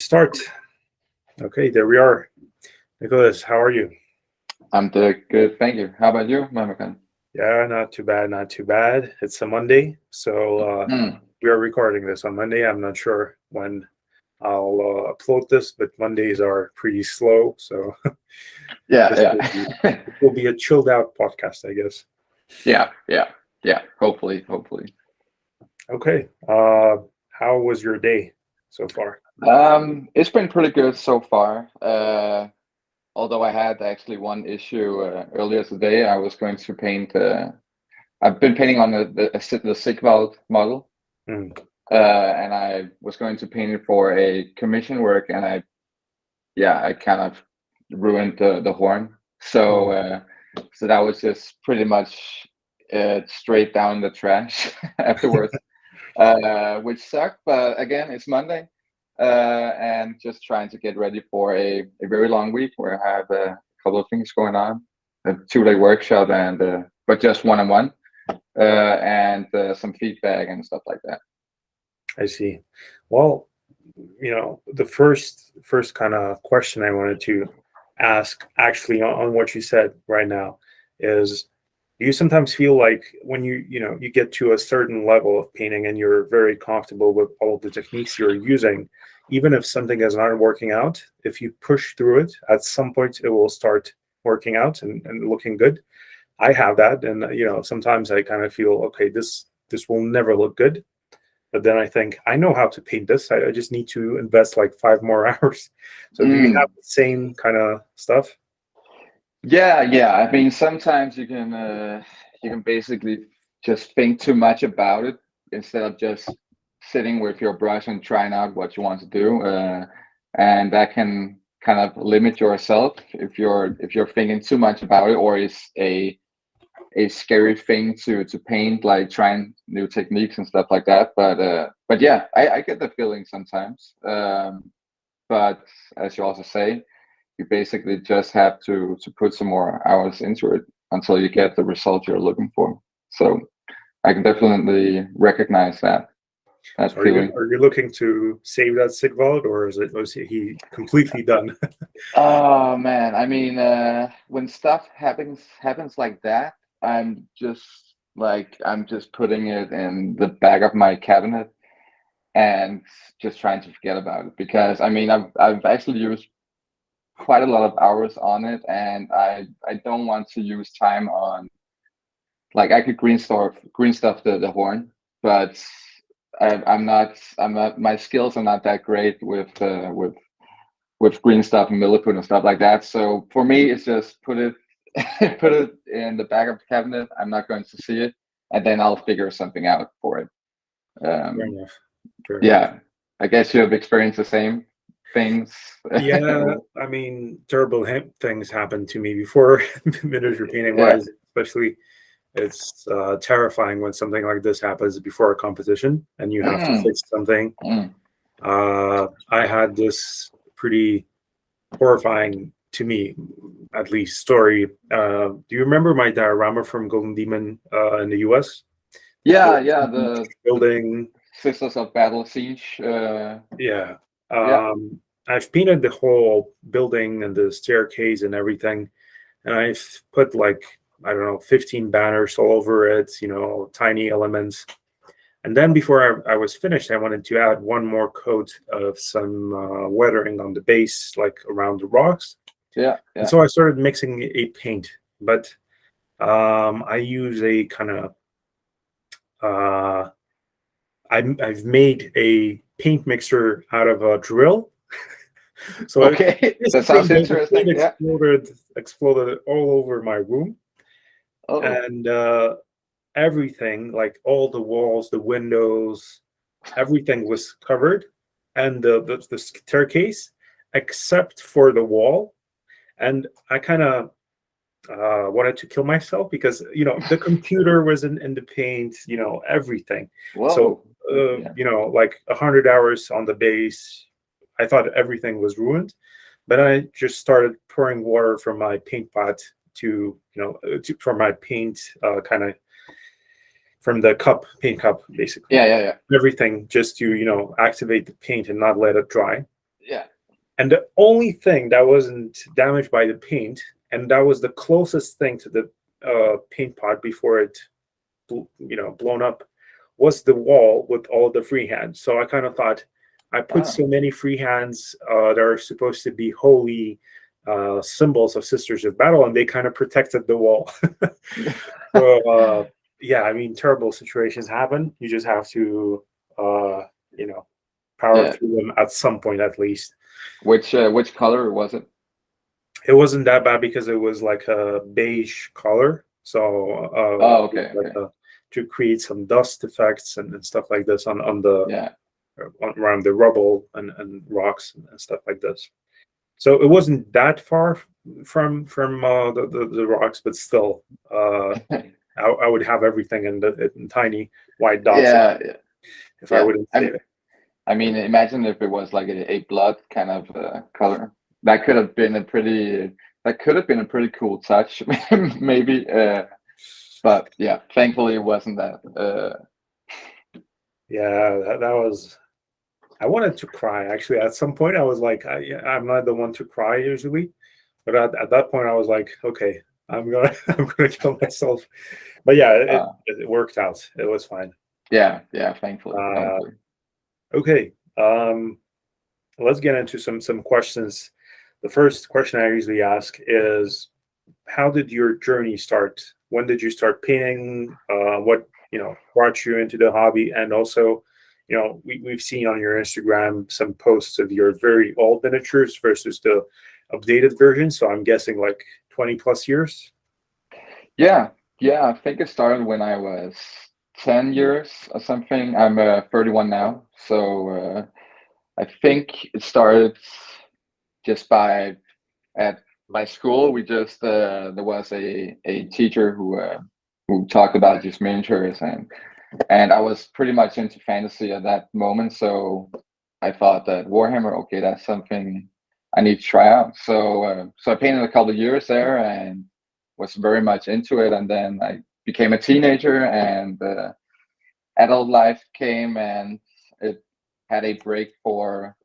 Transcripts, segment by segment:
Start. Okay, there we are. Nicholas, how are you? I'm doing good, thank you. How about you, Mamikon? Yeah, not too bad, not too bad. It's a Monday, so Mm. we are recording this on Monday. I'm not sure when I'll upload this, but Mondays are pretty slow, so Yeah, this yeah, will be a chilled out podcast, I guess. yeah. Hopefully. Okay. How was your day so far? It's been pretty good so far. Although I had actually one issue earlier today. I was going to paint. I've been painting on the Sigvald model, Hmm. and I was going to paint it for a commission work, and I kind of ruined the horn. So that was just pretty much straight down the trash afterwards, which sucked. But again, it's Monday, and just trying to get ready for a very long week where I have a couple of things going on, a 2-day workshop, and but just one-on-one, and some feedback and stuff like that. I see. Well, the first kind of question I wanted to ask actually on what you said right now is, do you sometimes feel like when you get to a certain level of painting and you're very comfortable with all of the techniques you're using, even if something is not working out, if you push through it, at some point it will start working out and looking good? I have that, and sometimes I kind of feel, okay, this will never look good. But then I think, I know how to paint this. I just need to invest like 5 more hours. So do you have the same kind of stuff? Yeah. I mean, sometimes you can basically just think too much about it instead of just sitting with your brush and trying out what you want to do, and that can kind of limit yourself if you're thinking too much about it, or is a scary thing to paint, like trying new techniques and stuff like that. But yeah, I get the feeling sometimes. But as you also say, you basically just have to put some more hours into it until you get the result you're looking for. So I can definitely recognize that So feeling. are you looking to save that Sigvald, or was he completely done? Oh man, I mean, when stuff happens like that, I'm just putting it in the back of my cabinet and just trying to forget about it, because I mean, I've actually used quite a lot of hours on it, and I don't want to use time on, like, I could green stuff the horn, but I'm not my skills are not that great with green stuff and milliput and stuff like that. So for me, it's just put it put it in the back of the cabinet. I'm not going to see it, and then I'll figure something out for it. Fair Um, enough. Fair enough. yeah, I guess you have experienced the same things. Yeah, I mean, terrible things happened to me before, miniature painting Yeah. wise, especially. It's terrifying when something like this happens before a competition and you have to Mm, fix something. mm. I had this pretty horrifying, to me at least, story. Do you remember my diorama from Golden Demon in the US? Yeah. The Building. Sisters of Battle Siege. Yeah. Yeah. I've painted the whole building and the staircase and everything, and I've put like, I don't know, 15 banners all over it, tiny elements. And then before I was finished, I wanted to add one more coat of some weathering on the base, like around the rocks. Yeah. And so I started mixing a paint, but I use a kind of I've made a paint mixer out of a drill. So Okay, that basically, sounds the paint interesting. Yeah. exploded all over my room, Oh. and everything, like all the walls, the windows, everything was covered, and the staircase, except for the wall. And I kind of wanted to kill myself because the computer was in the paint, everything. So Whoa. Yeah. like 100 hours on the base, I thought everything was ruined. But I just started pouring water from my paint pot from my paint kind of from the paint cup, basically. Yeah. Everything just to, activate the paint and not let it dry. Yeah. And the only thing that wasn't damaged by the paint, and that was the closest thing to the paint pot before it, blown up, was the wall with all the freehands. So I kind of thought, I put so many freehands that are supposed to be holy symbols of Sisters of Battle, and they kind of protected the wall. So yeah, I mean, terrible situations happen. You just have to, power Yeah. through them at some point at least. Which color was it? It wasn't that bad because it was like a beige color. So Okay. to create some dust effects and stuff like this on the Yeah. around the rubble and rocks and stuff like this. So it wasn't that far from the rocks, but still, I would have everything in tiny white dots. Yeah. If I wouldn't say it. I mean, imagine if it was like a blood kind of color. That could have been a pretty cool touch, maybe. But yeah, thankfully it wasn't that. Yeah, that was. I wanted to cry actually. At some point, I was like, I'm not the one to cry usually, but at that point, I was like, okay, I'm gonna kill myself. But yeah, it worked out. It was fine. Yeah, thankfully. Okay, let's get into some questions. The first question I usually ask is, how did your journey start? When did you start painting? What brought you into the hobby? And also, we've seen on your Instagram some posts of your very old miniatures versus the updated version. So I'm guessing like 20 plus years. Yeah. I think it started when I was 10 years or something. I'm 31 now, so I think it started just by at my school. We just there was a teacher who talked about just miniatures, and I was pretty much into fantasy at that moment. So I thought that Warhammer, okay, that's something I need to try out. So I painted a couple of years there and was very much into it. And then I became a teenager, and adult life came, and it had a break for,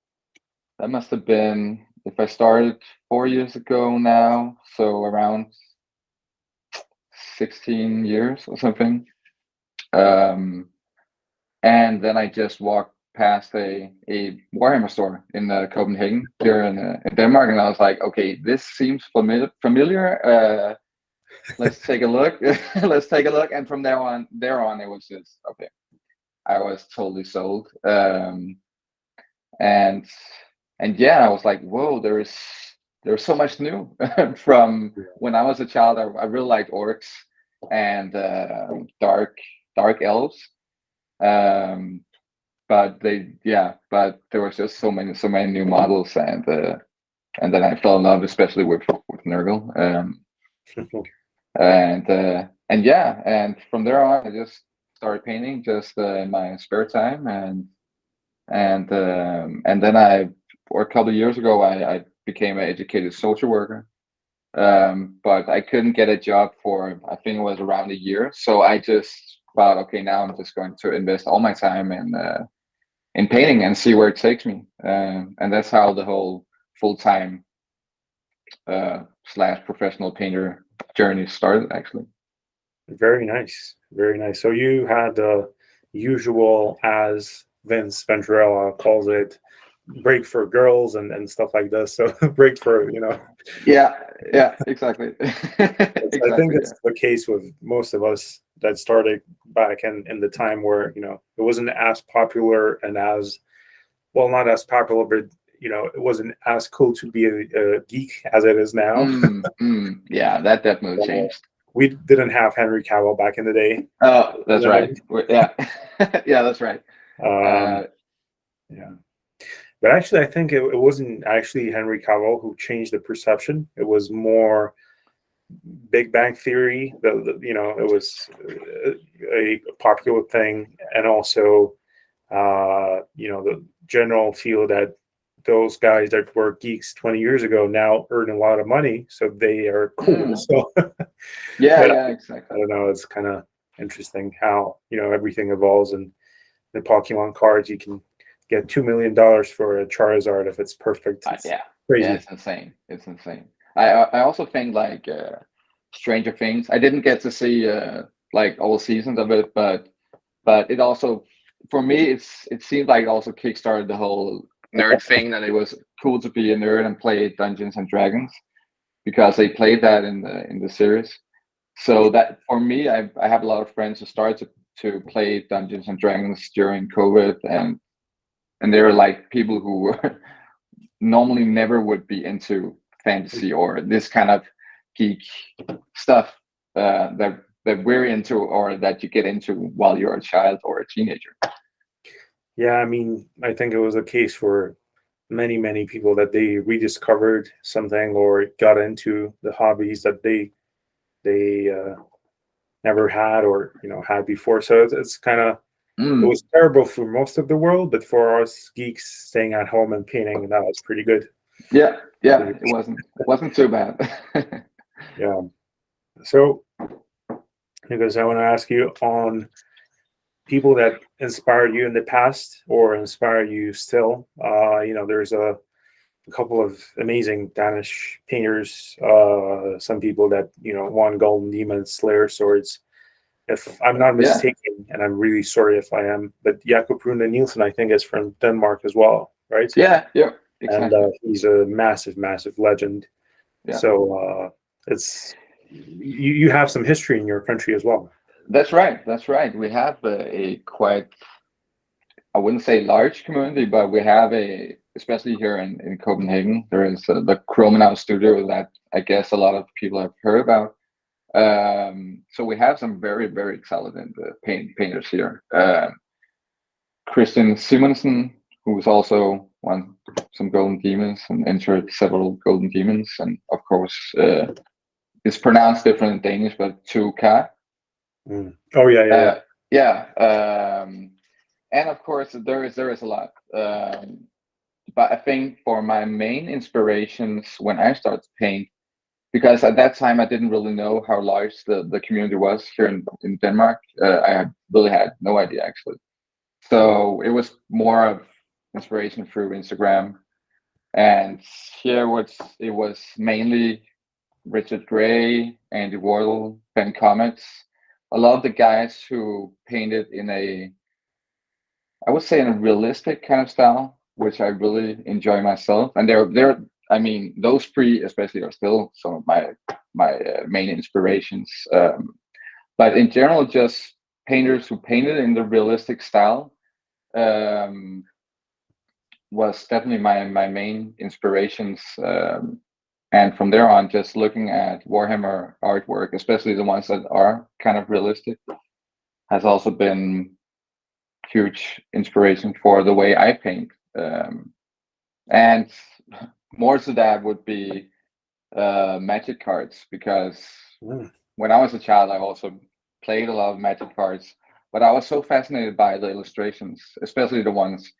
that must have been, if I started 4 years ago now, so around 16 years or something. And then I just walked past a Warhammer store in Copenhagen here in Denmark, and I was like, okay, this seems familiar. Let's take a look. Let's take a look. And from there on, it was just okay. I was totally sold. And yeah, I was like, whoa, there's so much new from when I was a child. I really liked orcs and dark elves. But there was just so many new models, and then I fell in love, especially with Nurgle. And yeah, and from there on, I just started painting just in my spare time, and then or a couple of years ago, I became an educated social worker. But I couldn't get a job for, I think it was around a year. So I just thought, okay, now I'm just going to invest all my time in painting and see where it takes me. And that's how the whole full-time / professional painter journey started, actually. Very nice. Very nice. So you had the usual, as Vince Venturella calls it, break for girls and stuff like this. So break for, Yeah, exactly. I think it's the case with most of us that started back in the time where, it wasn't as popular and not as popular, but it wasn't as cool to be a geek as it is now. Yeah, that definitely changed. We didn't have Henry Cavill back in the day. Oh, that's right. Yeah. Yeah, that's right. Yeah. But actually, I think it wasn't actually Henry Cavill who changed the perception. It was more Big Bang Theory. It was a popular thing, and also, the general feel that those guys that were geeks 20 years ago now earn a lot of money, so they are cool. So yeah, exactly. I don't know. It's kind of interesting how everything evolves, and the Pokemon cards, you can get $2 million for a Charizard if it's perfect. It's crazy. It's insane. It's insane. I also think like Stranger Things. I didn't get to see like all seasons of it, but it also, for me, it seemed like it also kickstarted the whole nerd thing, that it was cool to be a nerd and play Dungeons and Dragons, because they played that in the series. So that, for me, I have a lot of friends who started to play Dungeons and Dragons during COVID, and they're like people who were normally never would be into fantasy or this kind of geek stuff that we're into, or that you get into while you're a child or a teenager. Yeah, I mean, I think it was a case for many people that they rediscovered something or got into the hobbies that they never had, or had before. So it's kind of, it was terrible for most of the world, but for us geeks staying at home and painting, that was pretty good. Yeah, it wasn't too bad. Yeah. So, because I want to ask you on people that inspired you in the past or inspire you still. There's a couple of amazing Danish painters. Some people that won Golden Demon, Slayer swords. If I'm not mistaken, and I'm really sorry if I am, but Jakob Rune Nielsen, I think, is from Denmark as well, right? Yeah, exactly. And he's a massive legend. Yeah. So it's you have some history in your country as well. That's right. We have a quite, I wouldn't say large community, but we have especially here in Copenhagen, there is the Chromenau studio that I guess a lot of people have heard about. So we have some very, very talented painters here. Christian Simonsen, who's also won some Golden Demons and entered several Golden Demons, and of course, it's pronounced different in Danish, but 2K. Oh yeah. And of course, there is a lot. But I think for my main inspirations when I started to paint, because at that time I didn't really know how large the community was here in Denmark. I really had no idea, actually. So it was more of inspiration through Instagram, and here it was mainly Richard Gray, Andy Warhol, Ben Comets, a lot of the guys who painted I would say in a realistic kind of style, which I really enjoy myself. And I mean, those three especially are still some of my main inspirations. But in general, just painters who painted in the realistic style was definitely my main inspirations. And from there on, just looking at Warhammer artwork, especially the ones that are kind of realistic, has also been huge inspiration for the way I paint. And more to that would be magic cards, because when I was a child, I also played a lot of magic cards, but I was so fascinated by the illustrations, especially the ones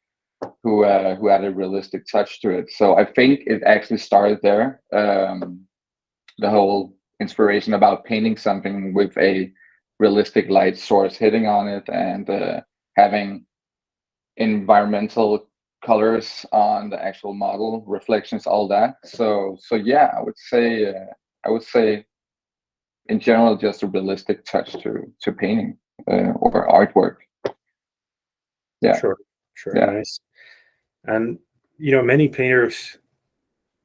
who had a realistic touch to it. So I think it actually started there. The whole inspiration about painting something with a realistic light source hitting on it, and having environmental colors on the actual model, reflections, all that. So yeah, I would say in general, just a realistic touch to painting or artwork. Yeah. Sure. Yeah. Nice. And many painters,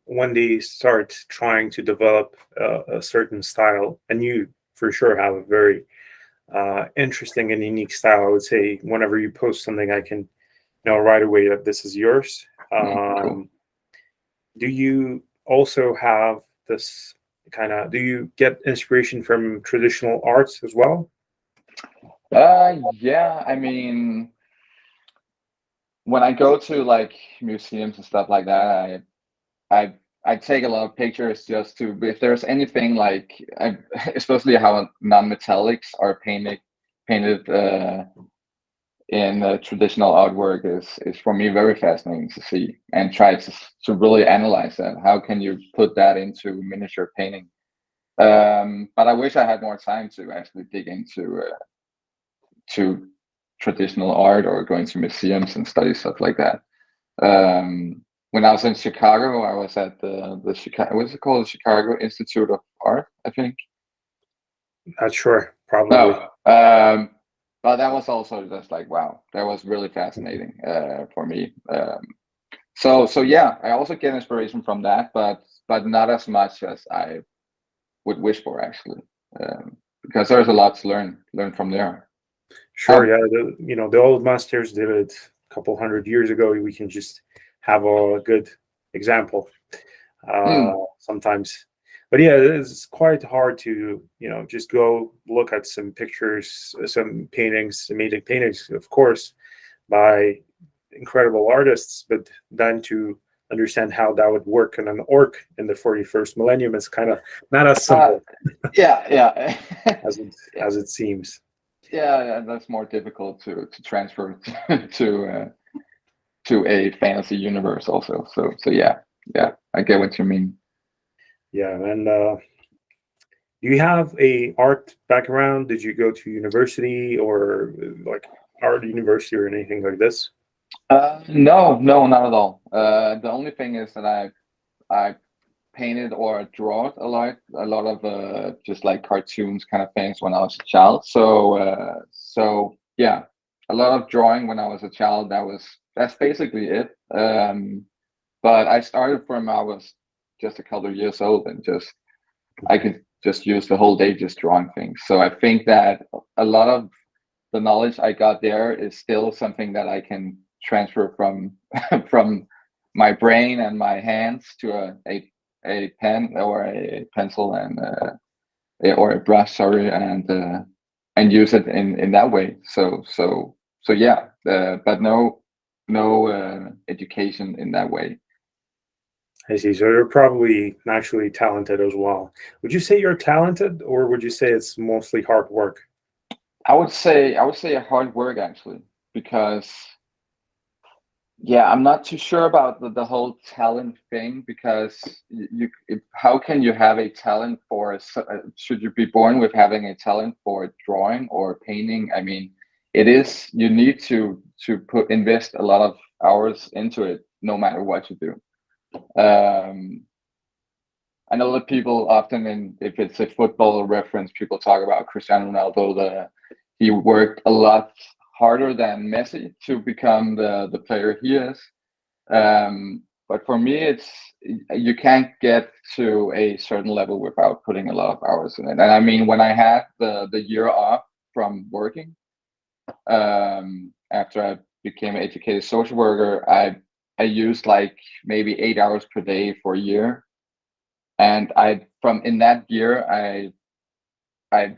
when they start trying to develop a certain style, and you for sure have a very interesting and unique style, I would say whenever you post something, I can know right away that this is yours. Cool. Do you also have this do you get inspiration from traditional arts as well? Yeah, I mean, when I go to like museums and stuff like that, I take a lot of pictures just to, if there's anything like, especially how non-metallics are painted in traditional artwork is for me very fascinating to see, and try to really analyze that. How can you put that into miniature painting? But I wish I had more time to actually dig into to traditional art or going to museums and study stuff like that. When I was in Chicago, I was at the Chicago, what's it called? The Chicago Institute of Art, I think. Not sure, probably. No, but that was also just like, wow, that was really fascinating for me. So yeah, I also get inspiration from that, but not as much as I would wish for, actually, because there's a lot to learn from there. Sure, yeah. The old masters did it a couple hundred years ago. We can just have a good example sometimes. But yeah, it's quite hard to just go look at some pictures, some paintings, amazing paintings, of course, by incredible artists, but then to understand how that would work in an orc in the 41st millennium is kind of not as simple yeah as it seems. Yeah, that's more difficult to transfer to a fantasy universe also. So yeah, I get what you mean. Yeah, and do you have a art background? Did you go to university or like art university or anything like this? No, not at all. The only thing is that I painted or draw a lot of just like cartoons kind of things when I was a child. So yeah, a lot of drawing when I was a child. That's basically it. But I started from I was just a couple of years old, and I could just use the whole day just drawing things. So I think that a lot of the knowledge I got there is still something that I can transfer from from my brain and my hands to a pen or a pencil and or a brush, sorry, and use it in that way. So yeah, but no education in that way. I see. So you're probably naturally talented as well. Would you say you're talented, or would you say it's mostly hard work? I would say hard work, actually, because yeah, I'm not too sure about the whole talent thing, because how can you have a talent for should you be born with having a talent for drawing or painting? I mean, you need to invest a lot of hours into it no matter what you do. I know that people often, if it's a football reference, people talk about Cristiano Ronaldo. He worked a lot harder than Messi to become the player he is. But for me, you can't get to a certain level without putting a lot of hours in it. And I mean, when I had the year off from working, after I became an educated social worker, I used like maybe 8 hours per day for a year. And in that year, I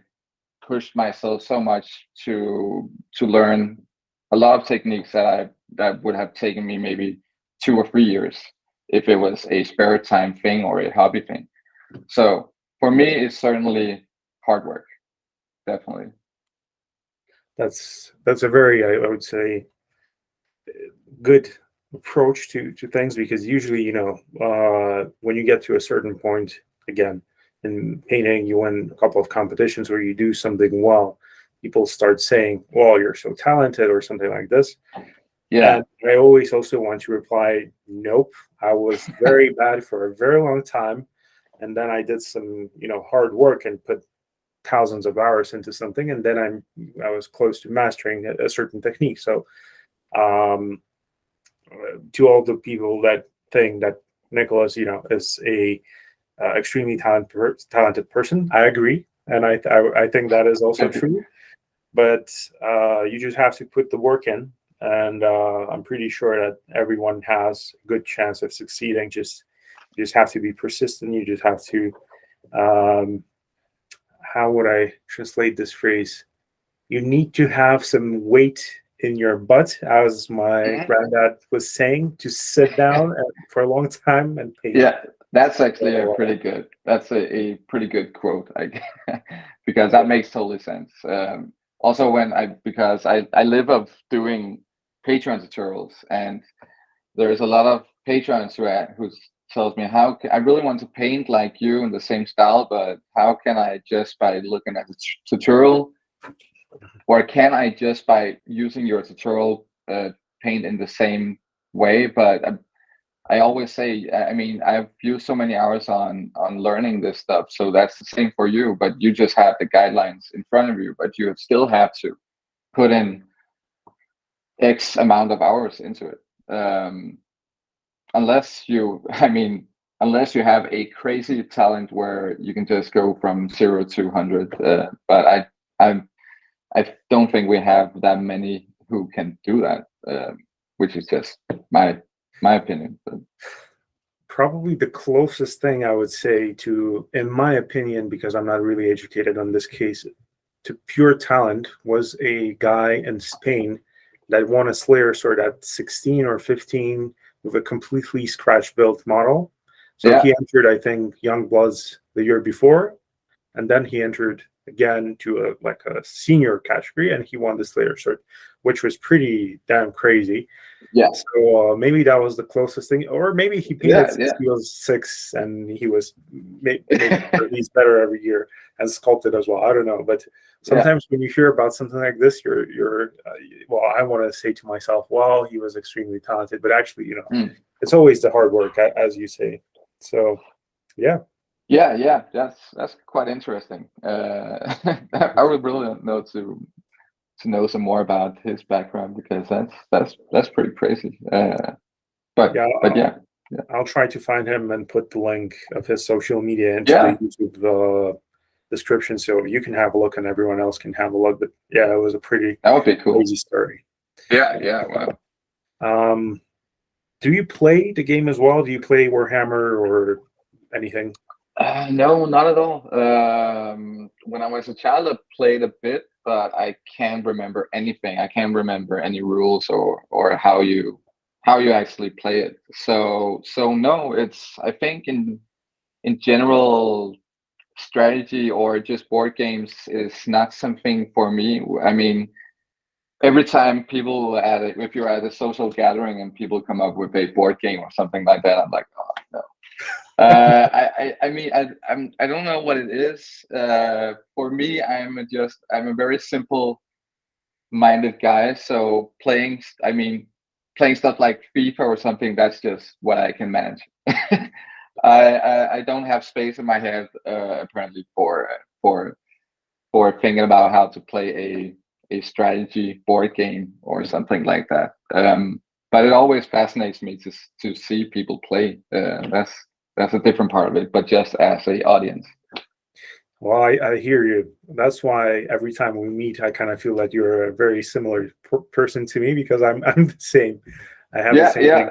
pushed myself so much to learn a lot of techniques that would have taken me maybe 2 or 3 years if it was a spare time thing or a hobby thing. So for me, it's certainly hard work, definitely. That's a very, I would say, good approach to things, because usually, when you get to a certain point, again, in painting, you win a couple of competitions where you do something well, people start saying, well, you're so talented or something like this. Yeah. And I always also want to reply, nope, I was very bad for a very long time. And then I did some, hard work and put thousands of hours into something. And then I was close to mastering a certain technique. So, to all the people that think that Nikolas, is a extremely talented person, I agree, and I think that is also true. But you just have to put the work in, and I'm pretty sure that everyone has a good chance of succeeding. You just have to be persistent. You just have to, how would I translate this phrase? You need to have some weight in your butt, as my granddad was saying, to sit down for a long time and paint. Yeah, that's actually that's a pretty good quote, because that makes totally sense. Also, because I live of doing Patreon tutorials, and there's a lot of patrons who tells me, I really want to paint like you in the same style, but how can I, just by looking at the tutorial, or can I just by using your tutorial paint in the same way? But I always say, I mean, I've used so many hours on learning this stuff, so that's the same for you. But you just have the guidelines in front of you, but you still have to put in X amount of hours into it. Unless you, I mean, unless you have a crazy talent where you can just go from 0 to 100. But I don't think we have that many who can do that, which is just my opinion. But. Probably the closest thing I would say to, in my opinion, because I'm not really educated on this case, to pure talent was a guy in Spain that won a Slayer sword at 16 or 15 with a completely scratch built model. So Yeah. he entered, I think, Young Bloods the year before, and then he entered again to a senior category, and he won the Slayer sword, which was pretty damn crazy. Yeah. So maybe that was the closest thing, or maybe he painted since he was 6, and he was maybe he's better every year and sculpted as well. I don't know, but sometimes when you hear about something like this, you're well, I want to say to myself, well, he was extremely talented, but actually, it's always the hard work, as you say. So, yeah. Yeah, that's quite interesting. I would really know to know some more about his background, because that's pretty crazy. But yeah, I'll try to find him and put the link of his social media into the YouTube description, so you can have a look and everyone else can have a look. But yeah, it was a pretty that would be cool. Crazy story. Yeah, wow. Do you play the game as well? Do you play Warhammer or anything? No, not at all. When I was a child, I played a bit, but I can't remember anything. I can't remember any rules or how you actually play it. So no, it's, I think in general, strategy or just board games is not something for me. I mean, every time people if you're at a social gathering and people come up with a board game or something like that, I'm like, oh no. I mean, I don't know what it is. For me, I'm a very simple minded guy. So playing stuff like FIFA or something, that's just what I can manage. I don't have space in my head apparently for thinking about how to play a strategy board game or something like that. But it always fascinates me to see people play. That's a different part of it, but just as a audience. Well, I hear you. That's why every time we meet, I kind of feel that you're a very similar person to me, because I'm the same. I have the same thing.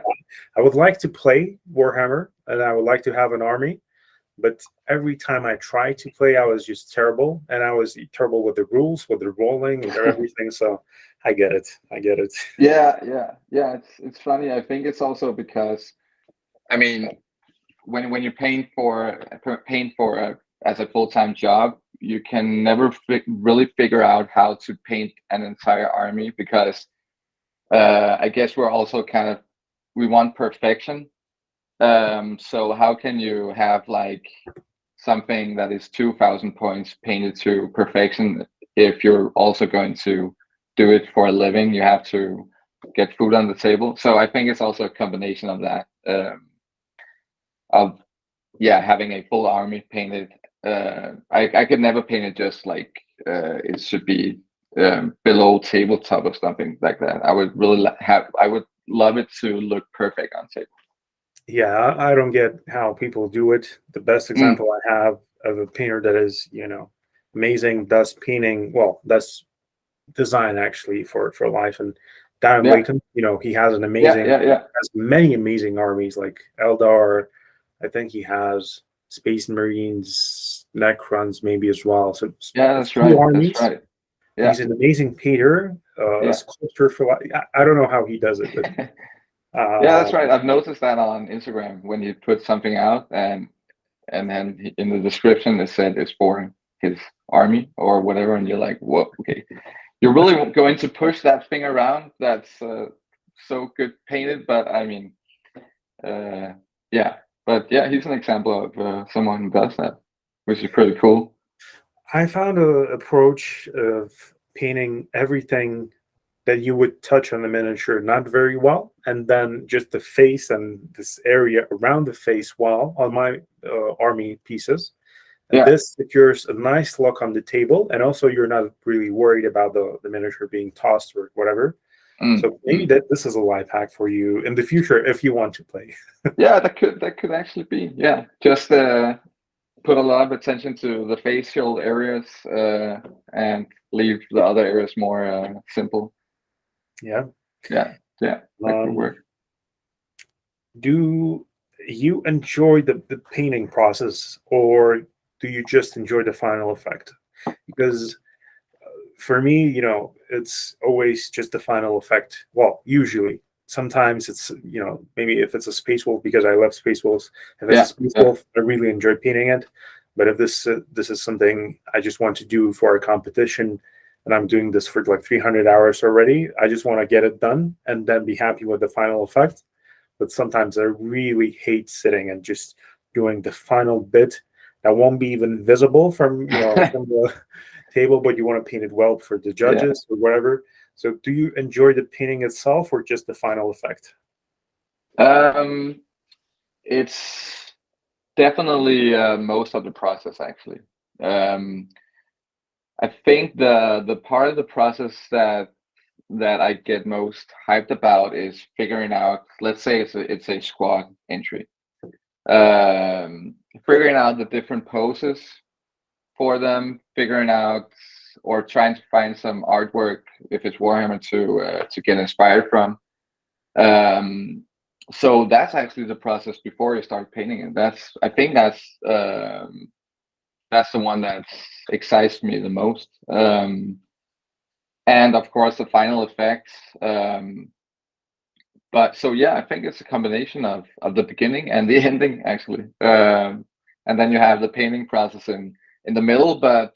I would like to play Warhammer, and I would like to have an army, but every time I try to play, I was just terrible, and I was terrible with the rules, with the rolling, and everything. So I get it. Yeah. It's funny. I think it's also because, I mean, when you paint for as a full-time job, you can never really figure out how to paint an entire army, because I guess we're also we want perfection. So how can you have like something that is 2,000 points painted to perfection if you're also going to do it for a living? You have to get food on the table. So I think it's also a combination of that. Of having a full army painted. I could never paint it just like it should be below tabletop or something like that. I would really I would love it to look perfect on table. Yeah, I don't get how people do it. The best example I have of a painter that is, amazing, does painting, well, that's design actually for life. And Darren Layton, he has an amazing, has many amazing armies like Eldar. I think he has Space Marines, Necrons maybe as well. So that's right. Armies. That's right. Yeah. He's an amazing painter, a sculptor for life. I don't know how he does it, but that's right. I've noticed that on Instagram when he puts something out, and then in the description it said it's for his army or whatever, and you're like, whoa, okay, you're really going to push that thing around. That's so good painted. But I mean, but he's an example of someone who does that, which is pretty cool. I found an approach of painting everything that you would touch on the miniature not very well, and then just the face and this area around the face well on my army pieces. And Yeah. this secures a nice look on the table, and also you're not really worried about the miniature being tossed or whatever. So maybe this is a life hack for you in the future if you want to play. Yeah, that could actually be. Yeah, just put a lot of attention to the facial areas and leave the other areas more simple. Yeah. That could work. Do you enjoy the painting process, or do you just enjoy the final effect? Because for me, it's always just the final effect. Well, usually. Sometimes it's, maybe if it's a space wolf, because I love space wolves. If it's a space wolf, I really enjoy painting it. But if this is something I just want to do for a competition, and I'm doing this for like 300 hours already, I just want to get it done and then be happy with the final effect. But sometimes I really hate sitting and just doing the final bit that won't be even visible from from the table, but you want to paint it well for the judges or whatever. So do you enjoy the painting itself or just the final effect? It's definitely most of the process, actually. I think the part of the process that I get most hyped about is figuring out, let's say it's a squad entry. Figuring out the different poses for them, figuring out or trying to find some artwork if it's Warhammer to get inspired from. So that's actually the process before you start painting it. I think that's the one that excites me the most. And of course the final effects. But so yeah, I think it's a combination of the beginning and the ending, actually. And then you have the painting process in the middle, but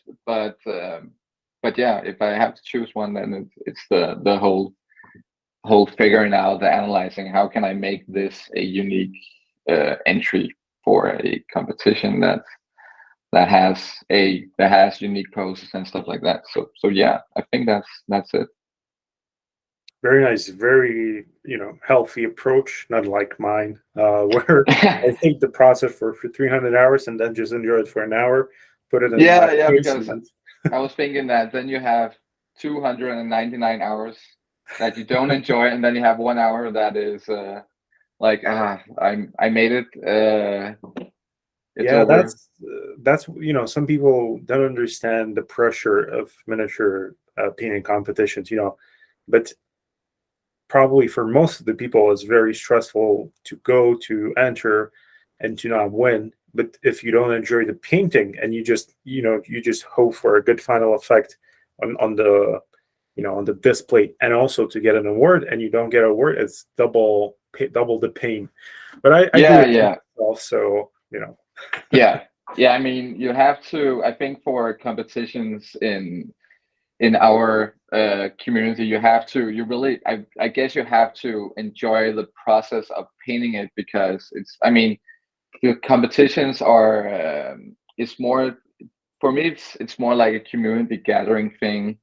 yeah, if I have to choose one, then it's the whole figuring out, the analyzing, how can I make this a unique entry for a competition that has unique poses and stuff like that. So yeah, I think that's it. Very nice, very healthy approach, not like mine, where I think the process for 300 hours and then just enjoy it for an hour, put it in yeah, because I was thinking that then you have 299 hours that you don't enjoy, and then you have 1 hour that is I made it. It's over. That's some people don't understand the pressure of miniature painting competitions, but probably for most of the people it's very stressful to go to enter and to not win. But if you don't enjoy the painting and you just hope for a good final effect on the on the display, and also to get an award, and you don't get an award, it's double the pain. But I do it myself, so yeah, I mean, you have to, I think, for competitions in our community, you really, I guess you have to enjoy the process of painting it, because the competitions are it's more, for me, it's more like a community gathering thing.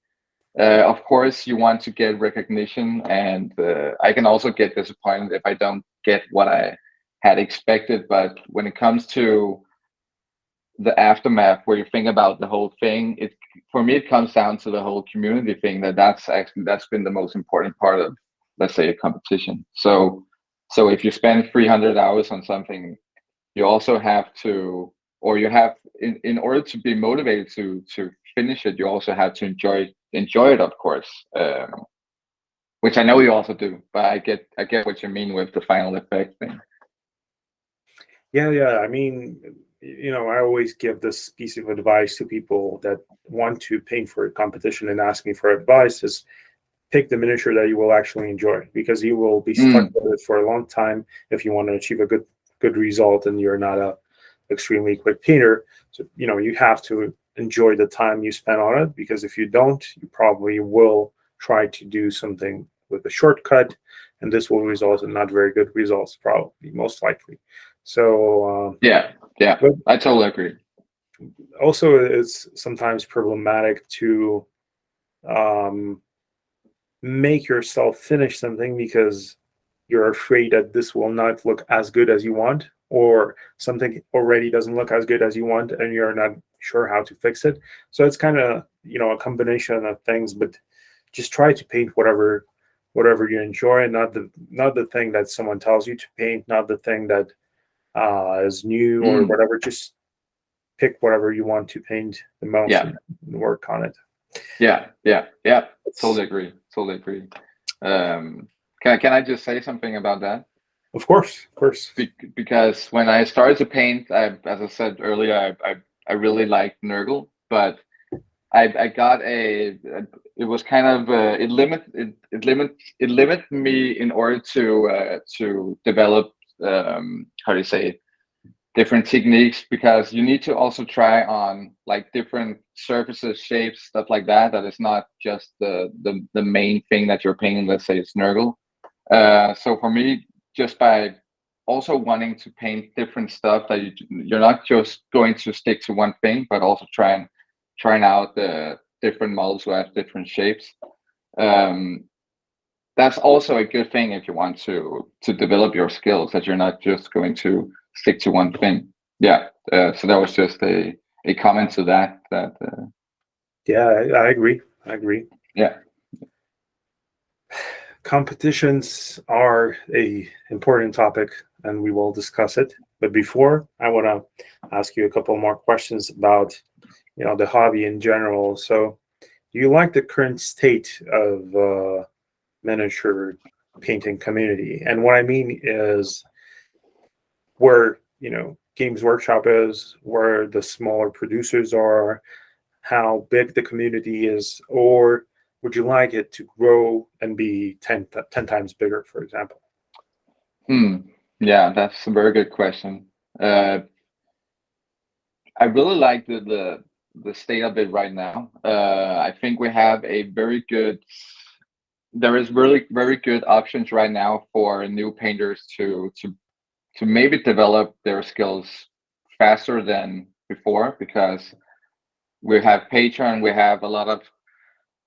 Of course you want to get recognition, and I can also get disappointed if I don't get what I had expected. But when it comes to the aftermath, where you think about the whole thing, for me it comes down to the whole community thing. That's been the most important part of, let's say, a competition. So if you spend 300 hours on something, you also have to, or you have, in order to be motivated to finish it, you also have to enjoy it, of course, which I know you also do. But I get what you mean with the final effect thing. Yeah. I mean, I always give this piece of advice to people that want to paint for a competition and ask me for advice: is pick the miniature that you will actually enjoy, because you will be stuck with it for a long time if you want to achieve a good result and you're not a extremely quick painter. So you have to enjoy the time you spend on it, because if you don't, you probably will try to do something with a shortcut, and this will result in not very good results, probably, most likely. So yeah, but I totally agree. Also, it's sometimes problematic to make yourself finish something because you're afraid that this will not look as good as you want, or something already doesn't look as good as you want and you're not sure how to fix it. So it's kind of, a combination of things, but just try to paint whatever you enjoy, and not the thing that someone tells you to paint, not the thing that is new or whatever. Just pick whatever you want to paint the most and work on it. Yeah. Totally agree. Can I just say something about that? Of course. Because when I started to paint, as I said earlier, I really liked Nurgle, but I got it was kind of it limited me in order to develop how do you say it, different techniques, because you need to also try on like different surfaces, shapes, stuff like that. That is not just the main thing that you're painting. Let's say it's Nurgle. So for me, just by also wanting to paint different stuff, that you're not just going to stick to one thing, but also trying out the different models who have different shapes. That's also a good thing if you want to develop your skills, that you're not just going to stick to one thing. So that was just a comment to that. I agree. Yeah. Competitions are a important topic, and we will discuss it. But before, I want to ask you a couple more questions about, the hobby in general. So, do you like the current state of miniature painting community? And what I mean is where, Games Workshop is, where the smaller producers are, how big the community is, or would you like it to grow and be 10 times bigger, for example? Yeah, that's a very good question. I really like the state of it right now. I think we have there is really very good options right now for new painters to maybe develop their skills faster than before, because we have Patreon, we have a lot of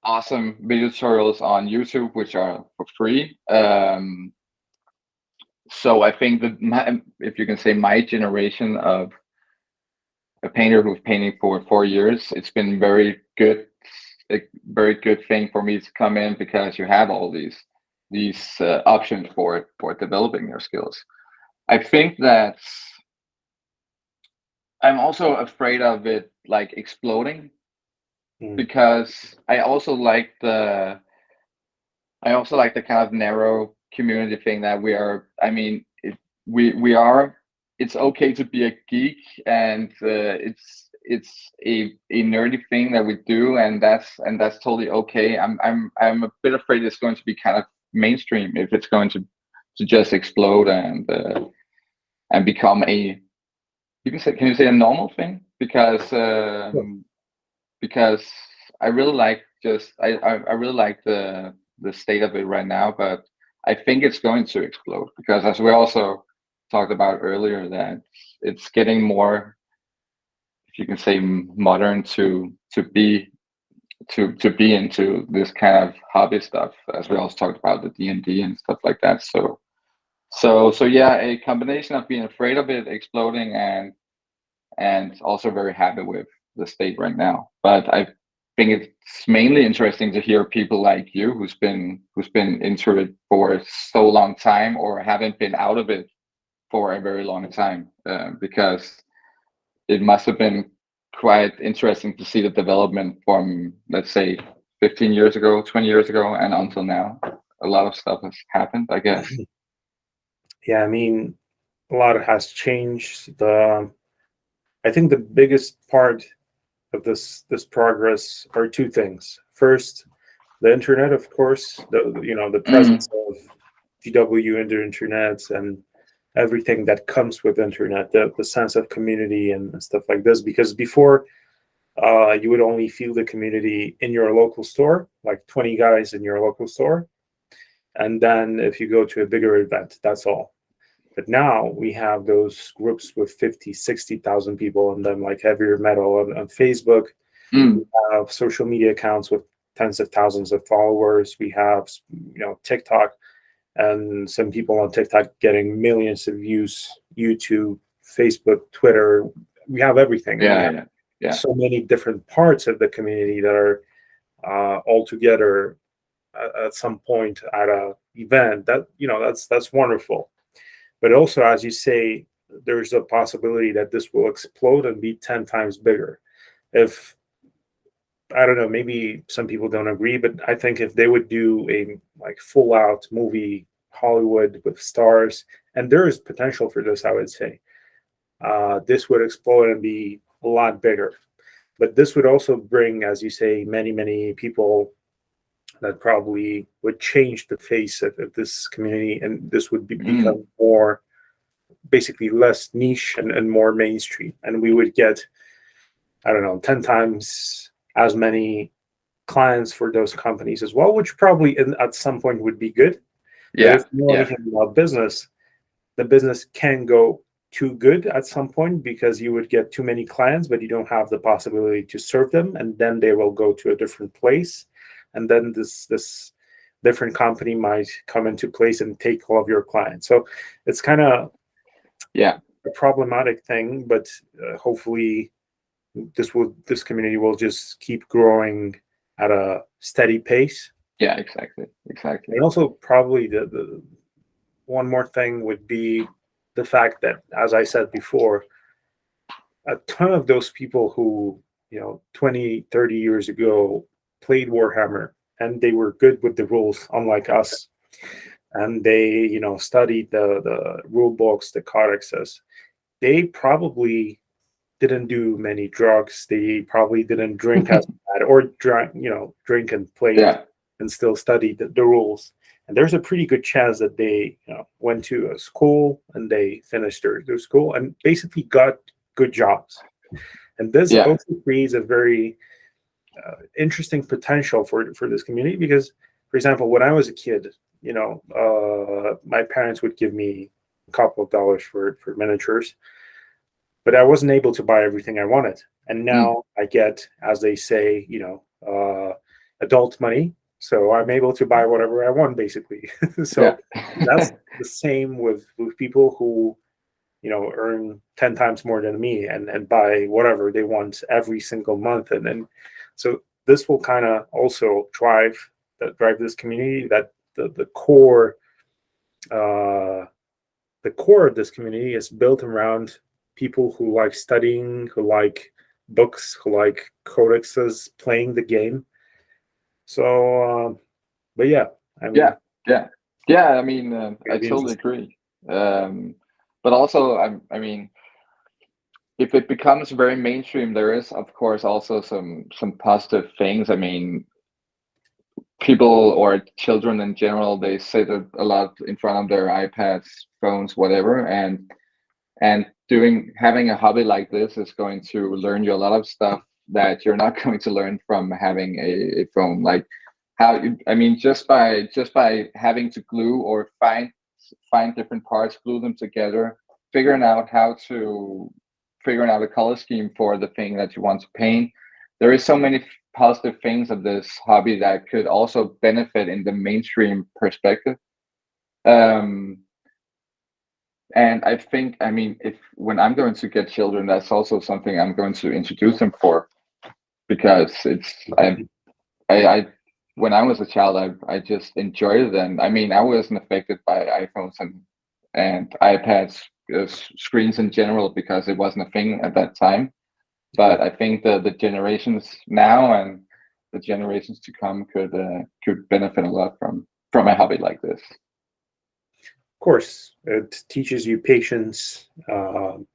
awesome video tutorials on YouTube, which are for free. So I think that if you can say my generation of a painter who's painting for 4 years, it's been a very good thing for me to come in, because you have all these options for developing your skills. I think that I'm also afraid of it like exploding, because I also like the kind of narrow community thing that we are. I mean, we are. It's okay to be a geek, and it's a nerdy thing that we do, and that's totally okay. I'm a bit afraid it's going to be kind of mainstream, if it's going to just explode and become a, can you say a normal thing? Because I really like I really like the state of it right now, but I think it's going to explode, because as we also talked about earlier, that it's getting more, if you can say, modern to be into this kind of hobby stuff, as we also talked about the D&D and stuff like that. So yeah, a combination of being afraid of it exploding and also very happy with the state right now. But I think it's mainly interesting to hear people like you who's been into it for so long time, or haven't been out of it for a very long time, because it must have been quite interesting to see the development from, let's say, 15 years ago, 20 years ago, and until now. A lot of stuff has happened, I guess. Yeah, I mean, a lot has changed. I think the biggest part of this progress are two things. First, the internet, of course, the presence of GW in the internet and everything that comes with internet, the sense of community and stuff like this. Because before, you would only feel the community in your local store, like 20 guys in your local store. And then if you go to a bigger event, that's all. But now we have those groups with 50, 60,000 people in them, like Heavier Metal on Facebook. We have social media accounts with tens of thousands of followers. We have, TikTok, and some people on TikTok getting millions of views, YouTube, Facebook, Twitter. We have everything. Yeah. So many different parts of the community that are all together at some point at a event. That's wonderful. But also, as you say, there's a possibility that this will explode and be 10 times bigger. If, I don't know, maybe some people don't agree, but I think if they would do a full out movie, Hollywood with stars, and there is potential for this, I would say, this would explode and be a lot bigger. But this would also bring, as you say, many, many people that probably would change the face of this community, and this would become more, basically less niche and more mainstream. And we would get, I don't know, 10 times as many clients for those companies as well, which probably at some point would be good. But if you know anything about business, the business can go too good at some point because you would get too many clients, but you don't have the possibility to serve them, and then they will go to a different place, and then this different company might come into place and take all of your clients. So it's kind of a problematic thing, but hopefully this community will just keep growing at a steady pace. Yeah, exactly. And also probably the one more thing would be the fact that, as I said before, a ton of those people who 20, 30 years ago played Warhammer, and they were good with the rules, unlike us, and they studied the rule books, the codexes, they probably didn't do many drugs. They probably didn't drink as bad, or drink and play and still study the rules. And there's a pretty good chance that they went to a school and they finished their school and basically got good jobs. And this also creates a very interesting potential for this community because, for example, when I was a kid, my parents would give me a couple of dollars for miniatures, but I wasn't able to buy everything I wanted. And now I get, as they say, adult money. So I'm able to buy whatever I want, basically. So that's the same with people who, earn 10 times more than me and buy whatever they want every single month. And then, so this will kind of also drive this community, that the core of this community is built around people who like studying, who like books, who like codexes, playing the game. So, but I mean, I totally agree. But also, I mean, if it becomes very mainstream, there is, of course, also some positive things. I mean, people or children in general, they sit a lot in front of their iPads, phones, whatever, and having a hobby like this is going to learn you a lot of stuff that you're not going to learn from having a phone. Like just by having to glue or find different parts, glue them together, figuring out a color scheme for the thing that you want to paint. There is so many positive things of this hobby that could also benefit in the mainstream perspective. And I think, I mean, when I'm going to get children, that's also something I'm going to introduce them for, because when I was a child, I just enjoyed them. I mean, I wasn't affected by iPhones and iPads, screens in general, because it wasn't a thing at that time. But I think the generations now and the generations to come could benefit a lot from a hobby like this. Of course, it teaches you patience.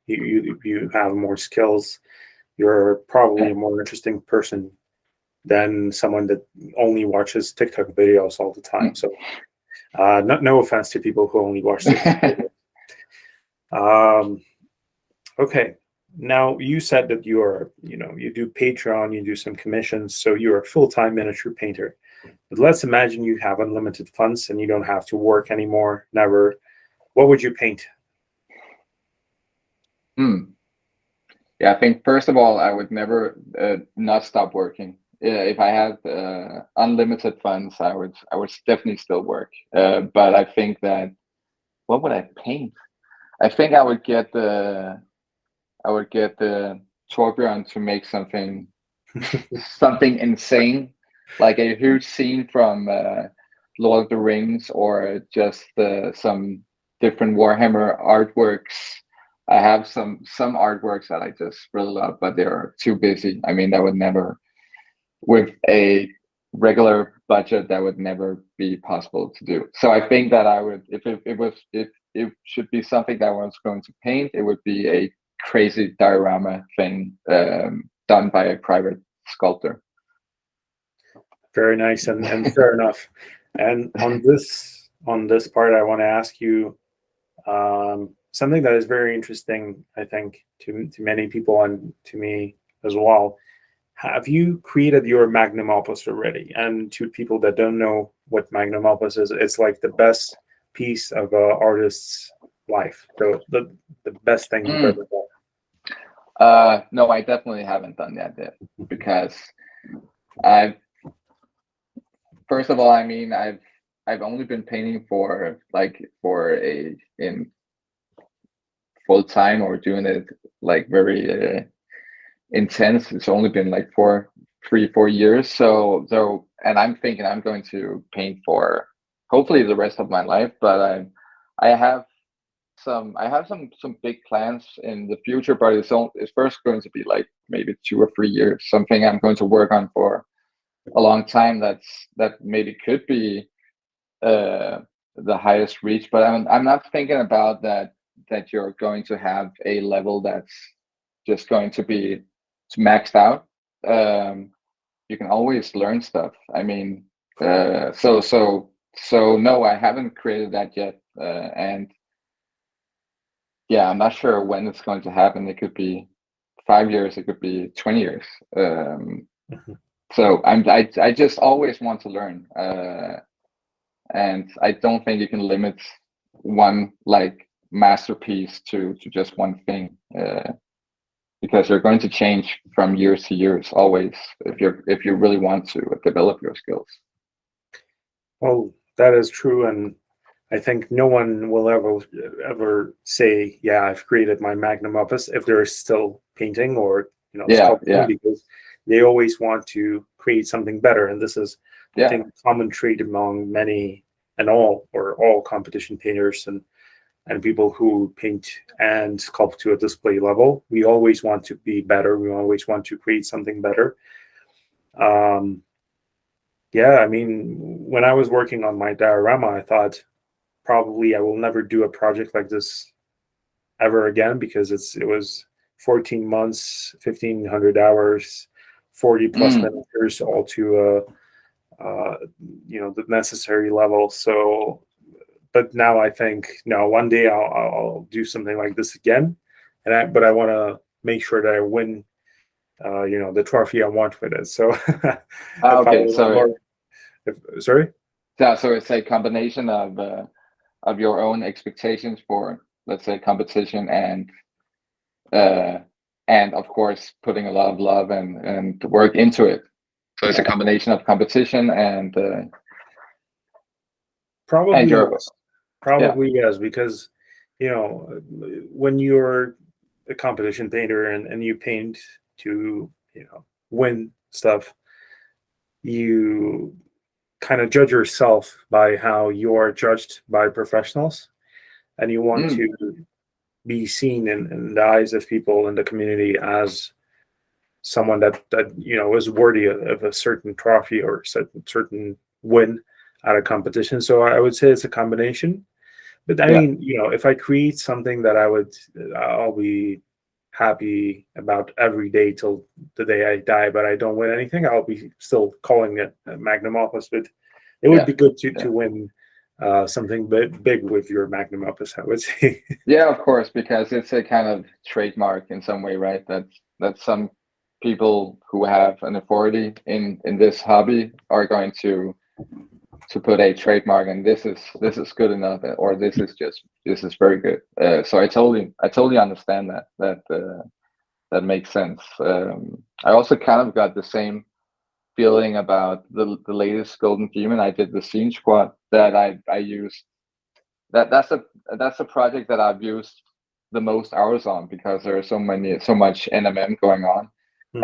You have more skills. You're probably a more interesting person than someone that only watches TikTok videos all the time. So, no offense to people who only watch TikTok videos. Okay. Now, you said that you do Patreon, you do some commissions, so you're a full-time miniature painter. But let's imagine you have unlimited funds and you don't have to work anymore, never. What would you paint? Yeah, I think first of all, I would never not stop working. if I had unlimited funds, I would definitely still work. But I think that, what would I paint? I think I would get the Torbjörn to make something insane, like a huge scene from Lord of the Rings, or just some different Warhammer artworks. I have some artworks that I just really love, but they're too busy. I mean, that would never, with a regular budget, that would never be possible to do. So I think that I would, if it should be something that I was going to paint, it would be a crazy diorama thing done by a private sculptor. Very nice, and fair enough. And on this part, I want to ask you something that is very interesting, I think, to many people and to me as well. Have you created your magnum opus already? And to people that don't know what magnum opus is, it's like the best piece of an artist's life. So the best thing you've ever done. No, I definitely haven't done that yet, because I've, first of all, I mean, I've only been painting in full time, or doing it like very intense. It's only been like 3-4 years. So, and I'm thinking I'm going to paint for hopefully the rest of my life. But I have some big plans in the future. But it's first going to be like maybe 2 or 3 years. Something I'm going to work on for a long time. That maybe could be the highest reach. But I'm not thinking about that you're going to have a level that's just going to be maxed out. You can always learn stuff. I mean, so no, I haven't created that yet. And yeah, I'm not sure when it's going to happen. It could be 5 years, it could be 20 years. So I just always want to learn. And I don't think you can limit one like masterpiece to just one thing, because you're going to change from years to years always, if you really want to develop your skills. Well, that is true, and I think no one will ever say, "Yeah, I've created my magnum opus," if they're still painting or sculpting, because they always want to create something better, and this is, I think, a common trait among many and all competition painters and people who paint and sculpt to a display level. We always want to be better. We always want to create something better. Yeah, I mean, when I was working on my diorama, I thought probably I will never do a project like this ever again, because it was 14 months, 1,500 hours, 40 plus miniatures, all to the necessary level. So, but now I think, no, one day I'll do something like this again, but I want to make sure that I win, the trophy I want with it. So, okay, sorry. Yeah, so it's a combination of your own expectations for, let's say, competition, and of course putting a lot of love and work into it. So it's a combination of competition and probably and your, yes, because when you're a competition painter and you paint to win stuff, you kind of judge yourself by how you are judged by professionals, and you want to be seen in the eyes of people in the community as someone that is worthy of a certain trophy or certain win at a competition. So I would say it's a combination. But I mean, if I create something that I'll be happy about every day till the day I die, but I don't win anything, I'll be still calling it a magnum opus. But it would be good to win something big with your magnum opus, I would say. Yeah, of course, because it's a kind of trademark in some way, right? That some people who have an authority in this hobby are going to put a trademark, and this is good enough, or this is very good. So I totally understand that makes sense. I also kind of got the same feeling about the latest Golden Demon. I did the scene squad that I used. That's a project that I've used the most hours on because there's so much NMM going on,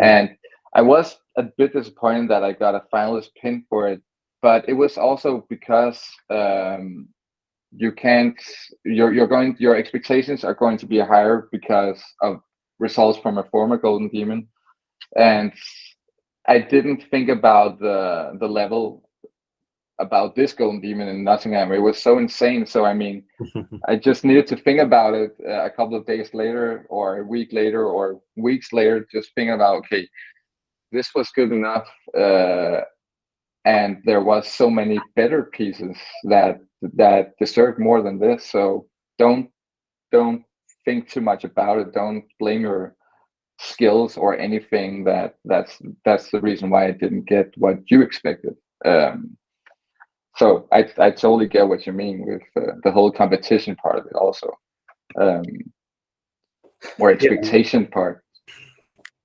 and I was a bit disappointed that I got a finalist pin for it, but it was also because you can't your expectations are going to be higher because of results from a former Golden Demon, and I didn't think about the level about this Golden Demon in Nottingham. It was so insane. So I mean, I just needed to think about it a couple of days later, or a week later, or weeks later. Just thinking about, okay, this was good enough, and there was so many better pieces that deserved more than this. So don't think too much about it. Don't blame your skills or anything. That's the reason why I didn't get what you expected. So I totally get what you mean with the whole competition part of it also, or expectation part.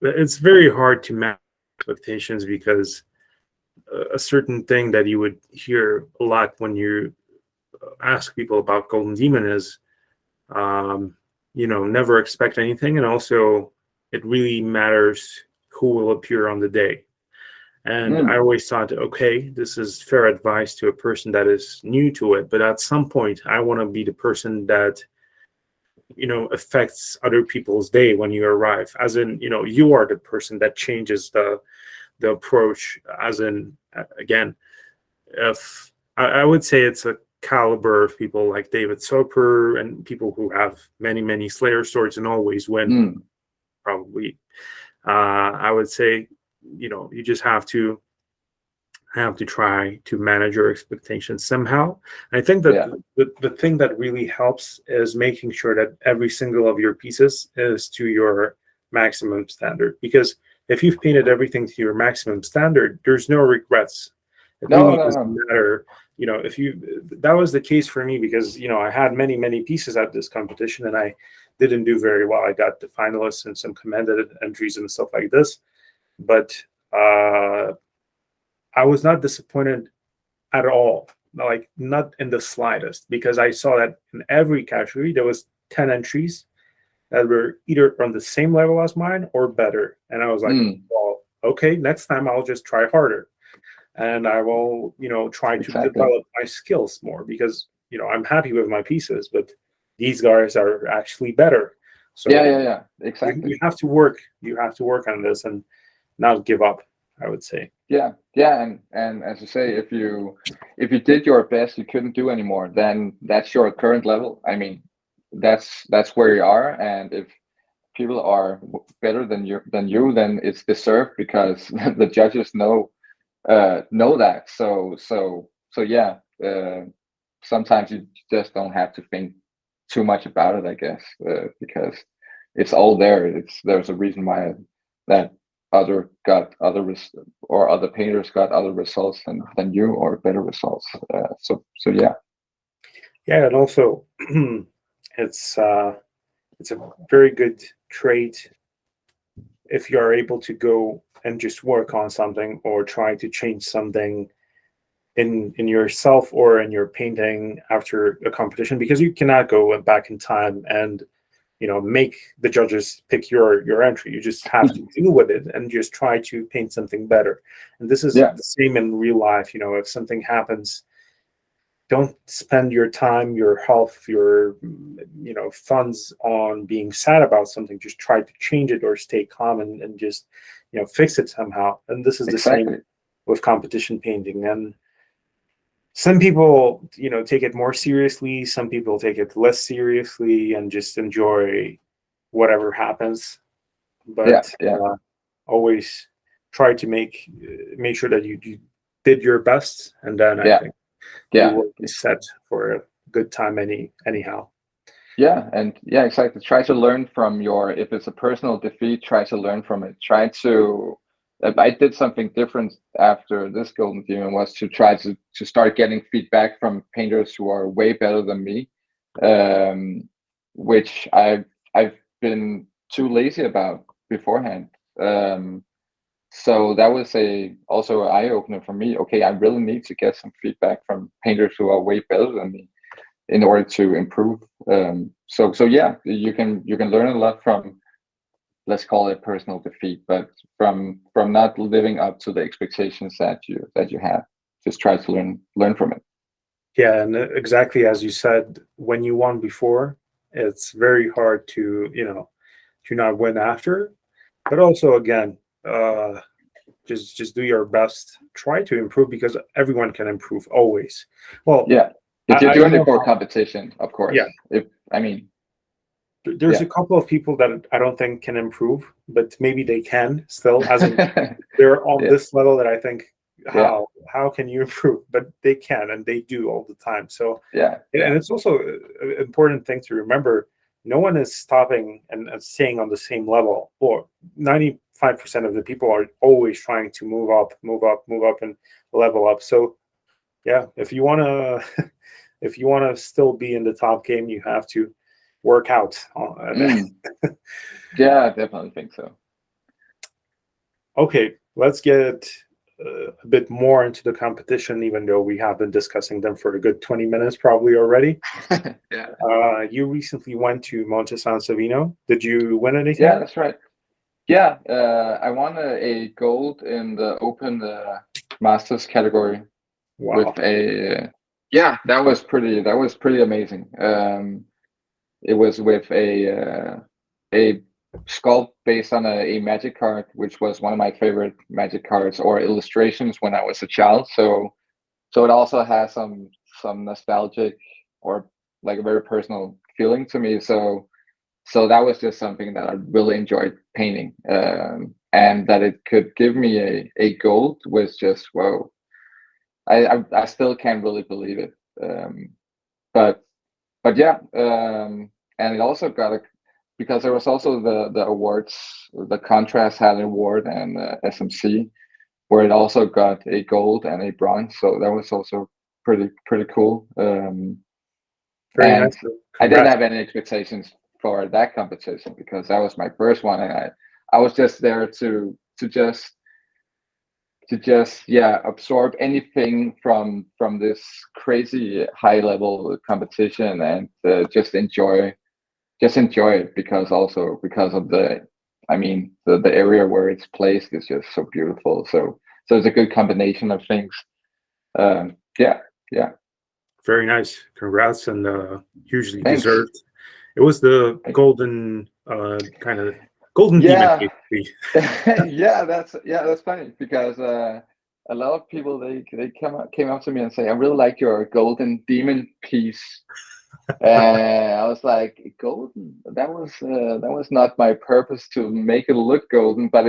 It's very hard to manage expectations because a certain thing that you would hear a lot when you ask people about Golden Demon is, never expect anything, and also it really matters who will appear on the day. And I always thought, okay, this is fair advice to a person that is new to it. But at some point, I want to be the person that, affects other people's day when you arrive. As in, you are the person that changes the approach. As in, again, if I would say it's a caliber of people like David Soper and people who have many, many Slayer swords and always win, probably. I would say, you just have to try to manage your expectations somehow. And I think that the thing that really helps is making sure that every single of your pieces is to your maximum standard. Because if you've painted everything to your maximum standard, there's no regrets. It really doesn't matter. That was the case for me because, I had many, many pieces at this competition and I didn't do very well. I got the finalists and some commended entries and stuff like this. But I was not disappointed at all, like not in the slightest, because I saw that in every category there was 10 entries that were either on the same level as mine or better. And I was like, well, okay, next time I'll just try harder. And I will, try to develop my skills more because, I'm happy with my pieces, but these guys are actually better. So yeah, exactly. You have to work. You have to work on this and not give up, I would say. Yeah, and as you say, if you did your best, you couldn't do anymore, then that's your current level. I mean, that's where you are, and if people are better than you, then it's deserved because the judges know that. So yeah, sometimes you just don't have to think too much about it, I guess, because it's all there. There's a reason why that other painters got other results than you, or better results. So yeah. Yeah, and also it's a very good trait if you are able to go and just work on something or try to change something in yourself or in your painting after a competition, because you cannot go back in time and make the judges pick your entry. You just have to deal with it and just try to paint something better. And this is the same in real life. If something happens, don't spend your time, your health, your funds on being sad about something. Just try to change it or stay calm and just fix it somehow. And this is the same with competition painting. And some people, take it more seriously. Some people take it less seriously and just enjoy whatever happens. But always try to make sure that you did your best, and then I think you will be set for a good time anyhow. Yeah, and exactly. Try to learn from if it's a personal defeat, try to learn from it. I did something different after this Golden Demon, was to try to start getting feedback from painters who are way better than me, which I've been too lazy about beforehand. so that was also an eye opener for me. Okay, I really need to get some feedback from painters who are way better than me in order to improve. So yeah, you can learn a lot from, let's call it personal defeat, but from not living up to the expectations that you have. Just try to learn from it. Yeah, and exactly as you said, when you won before, it's very hard to to not win after. But also, again, just do your best, try to improve because everyone can improve always. Well, Yeah, if you're I doing don't it know for how. competition, of course. Yeah, If I mean, there's yeah, a couple of people that I don't think can improve, but maybe they can still, as in they're on yeah, this level that I think yeah, how can you improve? But they can and they do all the time. So yeah, and yeah, it's also an important thing to remember. No one is stopping and staying on the same level. Or 95% of the people are always trying to move up, move up, move up, and level up. So yeah, if you wanna if you wanna still be in the top game, you have to work out. mm, yeah. I definitely think so. Okay, let's get a bit more into the competition, even though we have been discussing them for a good 20 minutes probably already. Yeah, You recently went to Monte San Savino. Did you win yeah, anything? that's right. Yeah, I won a gold in the open masters category with Wow. yeah, that was pretty amazing. It was with a sculpt based on a magic card, which was one of my favorite magic cards or illustrations when I was a child. So it also has some nostalgic or like a very personal feeling to me. So that was just something that I really enjoyed painting, and that it could give me a gold was just whoa. I still can't really believe it. But yeah, and it also got a, because there was also the awards. The contrast had an award and SMC where it also got a gold and a bronze. So that was also pretty cool. Very And nice. I didn't Congrats. have any expectations for that competition because that was my first one, and I was just there to just yeah absorb anything from this crazy high level competition and just enjoy it because also because of the, I mean, the area where it's placed is just so beautiful. So it's a good combination of things. Yeah, yeah. Very nice. Congrats and hugely Thanks. deserved. It was the golden kind of golden demon, Yeah, basically. yeah, that's funny because a lot of people they came up to me and say, I really like your golden demon piece. I was like, golden? That was not my purpose to make it look golden, but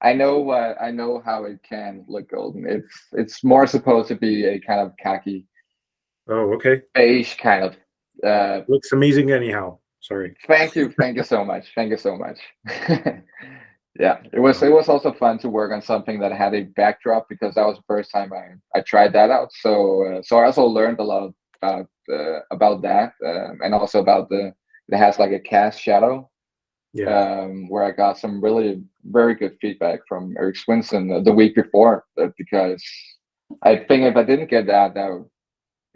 I know what I know how it can look golden. It's more supposed to be a kind of khaki Oh, okay. beige kind of. Looks amazing anyhow. Sorry. Thank you so much, thank you so much. Yeah, it was also fun to work on something that had a backdrop because that was the first time I tried that out. So I also learned a lot about that, and also about the it has like a cast shadow, Yeah. where I got some really very good feedback from Eric Swinson the week before, because I think if I didn't get that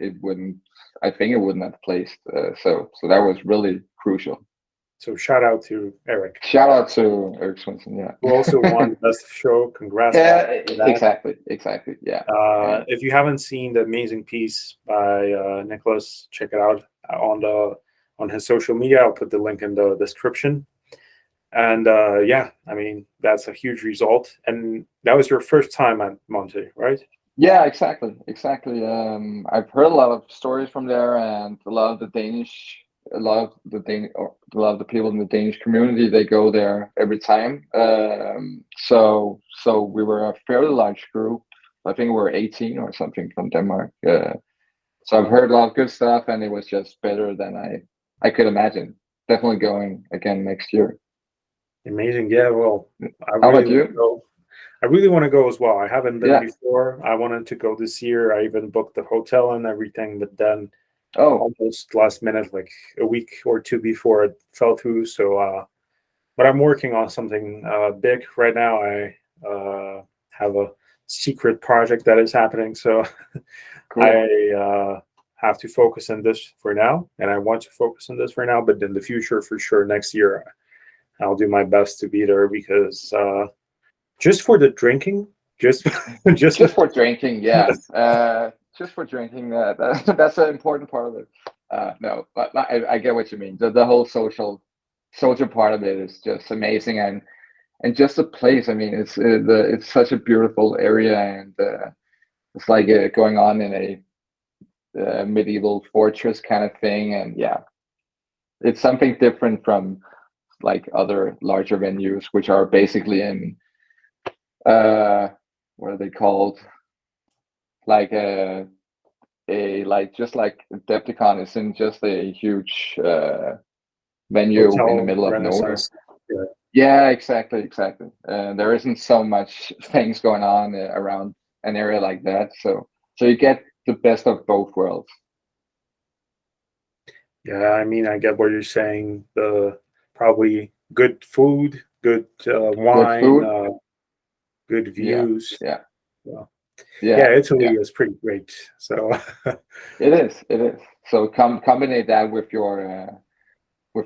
it wouldn't, I think it wouldn't have placed. So that was really crucial. So shout out to Eric, Shout out to Eric Swinson. who also Yeah. won the best of show. Congrats Yeah, for that. exactly. Yeah. Yeah. If you haven't seen the amazing piece by Nicholas, check it out on his social media. I'll put the link in the description. And yeah, I mean that's a huge result. And that was your first time at Monte, right? Yeah, exactly. I've heard a lot of stories from there, and a lot of the Danish, a lot of the people in the Danish community, they go there every time. So we were a fairly large group. I think we were 18 or something from Denmark. So I've heard a lot of good stuff, and it was just better than I could imagine. Definitely going again next year. Amazing. Yeah. Well, I How really about want to you? go. I really want to go as well. I haven't been Yeah. before. I wanted to go this year. I even booked the hotel and everything, but then Oh, almost last minute, like a week or two before, it fell through. So, but I'm working on something big right now. have a secret project that is happening. So Cool. I have to focus on this for now, and I want to focus on this for now. But in the future, for sure, next year, I'll do my best to be there because just for the drinking, just for drinking, yeah. Just for drinking, that's an important part of it. No, but I get what you mean. The whole social part of it is just amazing, and just the place. I mean, it's such a beautiful area, and it's like going on in a medieval fortress kind of thing, and yeah, it's something different from like other larger venues, which are basically in what are they called? Like like just like Adepticon is in just a huge venue hotel in the middle of nowhere. Renaissance. Yeah. Yeah, exactly. There isn't so much things going on around an area like that, so you get the best of both worlds. Yeah, I mean, I get what you're saying. The probably good food, good Good wine, food. good Yeah, views. yeah, Well, yeah, yeah, Italy yeah. is pretty great. So It is. So combine that with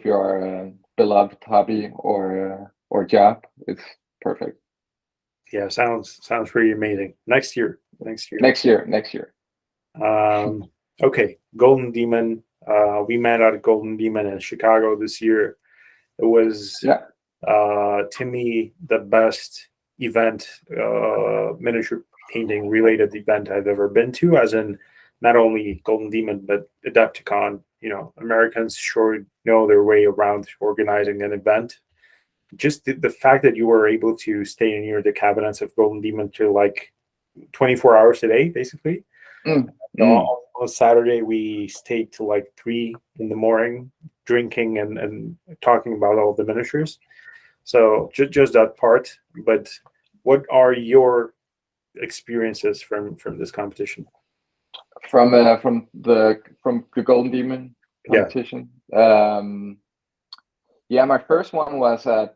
your beloved hobby or job. It's perfect. yeah, sounds pretty amazing. Next year. Next year. Okay, Golden Demon. We met at Golden Demon in Chicago this year. It was Yeah. to me the best event, miniature painting related event I've ever been to, as in not only Golden Demon but Adepticon. You know, Americans sure know their way around organizing an event. Just the fact that you were able to stay near the cabinets of Golden Demon to like 24 hours a day, basically. Mm, So mm. on Saturday, we stayed till like 3 in the morning, drinking and talking about all the miniatures. So just that part. But what are your experiences from this competition? From the Golden Demon Yeah. competition. Yeah, my first one was at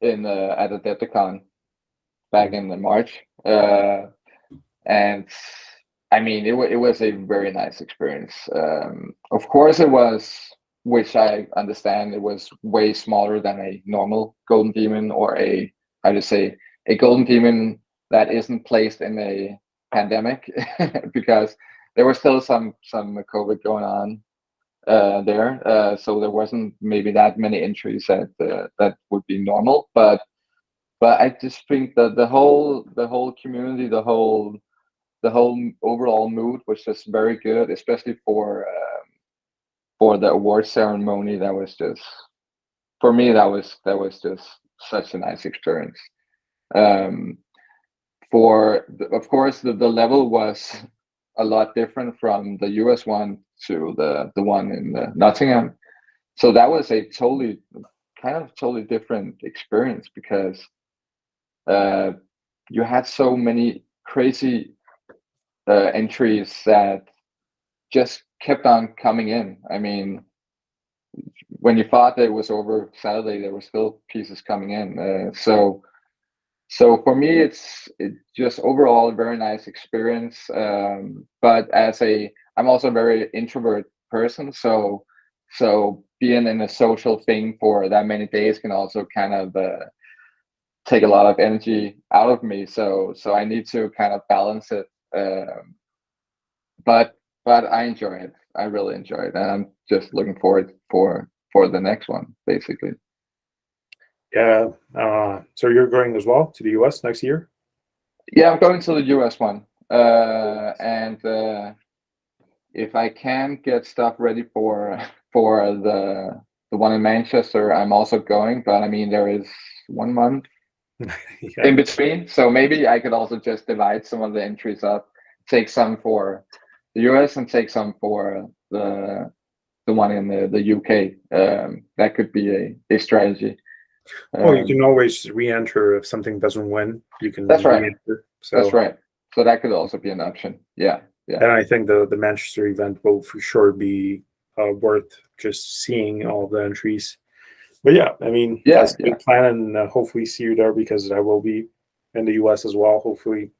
Adepticon back in March, and I mean it was a very nice experience. Of course, it was, which I understand, it was way smaller than a normal Golden Demon, or how to say, a Golden Demon that isn't placed in a pandemic, because there was still some COVID going on there, so there wasn't maybe that many entries that would be normal, but I just think that the whole community, the whole overall mood was just very good, especially for the award ceremony. That was just, for me, that was just such a nice experience. Of course, the level was a lot different from the US one to the one in Nottingham. So that was a totally different experience, because you had so many crazy entries that just kept on coming in. I mean, when you thought that it was over Saturday, there were still pieces coming in. So for me, it's just overall a very nice experience. But I'm also a very introvert person, so being in a social thing for that many days can also kind of take a lot of energy out of me. So I need to kind of balance it. But I enjoy it. I really enjoy it, and I'm just looking forward for the next one, basically. Yeah. So you're going as well to the US next year? Yeah, I'm going to the US one, and if I can get stuff ready for the one in Manchester, I'm also going. But I mean, there is 1 month Yeah. in between, so maybe I could also just divide some of the entries up, take some for the US and take some for the one in the UK. That could be a strategy. Well, you can always re-enter if something doesn't win. You can That's right. re-enter. That's right. So that could also be an option. Yeah. And I think the Manchester event will for sure be worth just seeing all the entries. But yeah, I mean, Yeah, that's a good plan, and hopefully see you there because I will be in the US as well. Hopefully,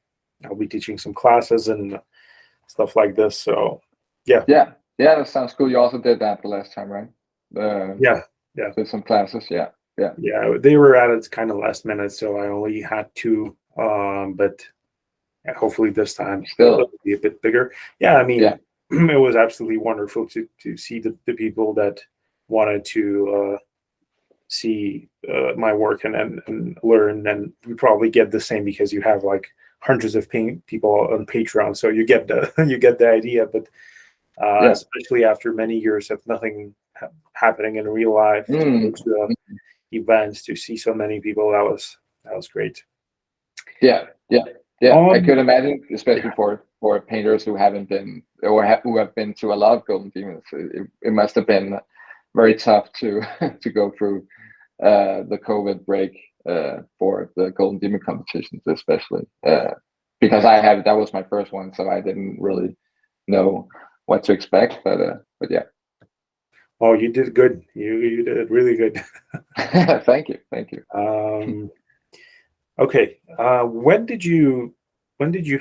I'll be teaching some classes and stuff like this. So, yeah, that sounds cool. You also did that the last time, right? yeah, Did some classes. Yeah. yeah. They were at it kind of last minute, so I only had two. But yeah, hopefully this time it'll be a bit bigger. Yeah, I mean, it was absolutely wonderful to see the people that wanted to see my work and learn, and you probably get the same because you have like hundreds of people on Patreon, so you get the you get the idea. But especially after many years of nothing happening in real life, to go to events, to see so many people, that was great. Yeah. I could imagine, especially for painters who haven't been or who have been to a lot of Golden Demons, it must have been very tough to to go through the COVID break for the Golden Demon competitions, especially because that was my first one, so I didn't really know what to expect. But yeah. Oh, you did good. You did really good. Thank you. Okay. When did you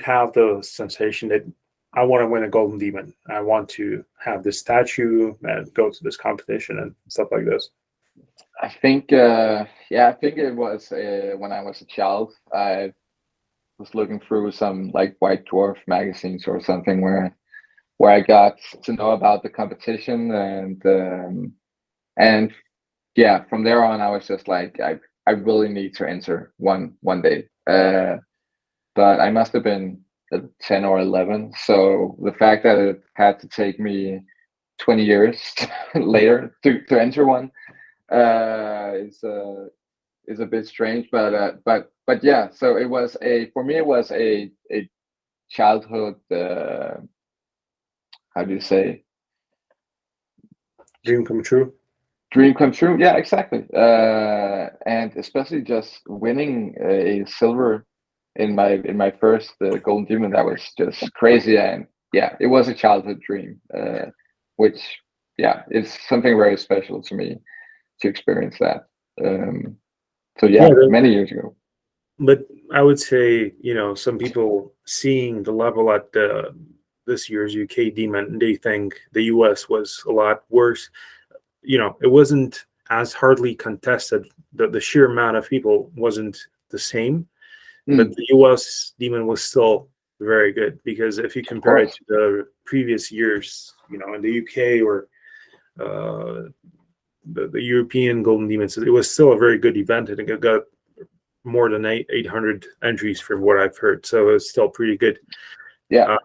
have the sensation that I want to win a Golden Demon? I want to have this statue and go to this competition and stuff like this. I think it was when I was a child. I was looking through some like White Dwarf magazines or something where I got to know about the competition, and yeah, from there on I was just like I really need to enter one day. But I must have been 10 or 11. So the fact that it had to take me 20 years later to enter one is a bit strange. But yeah. So it was for me it was a childhood. How do you say? Dream come true. Dream come true. Yeah, exactly. And especially just winning a silver in my first Golden Demon, that was just crazy. And yeah, it was a childhood dream, which is something very special to me to experience that. So yeah, many years ago. But I would say, some people seeing the level at this year's UK Demon, they think the US was a lot worse. It wasn't as hardly contested. The sheer amount of people wasn't the same, but the US Demon was still very good, because if you compare it to the previous years, in the UK or the European Golden Demons, it was still a very good event, and it got more than 800 entries from what I've heard. So it was still pretty good.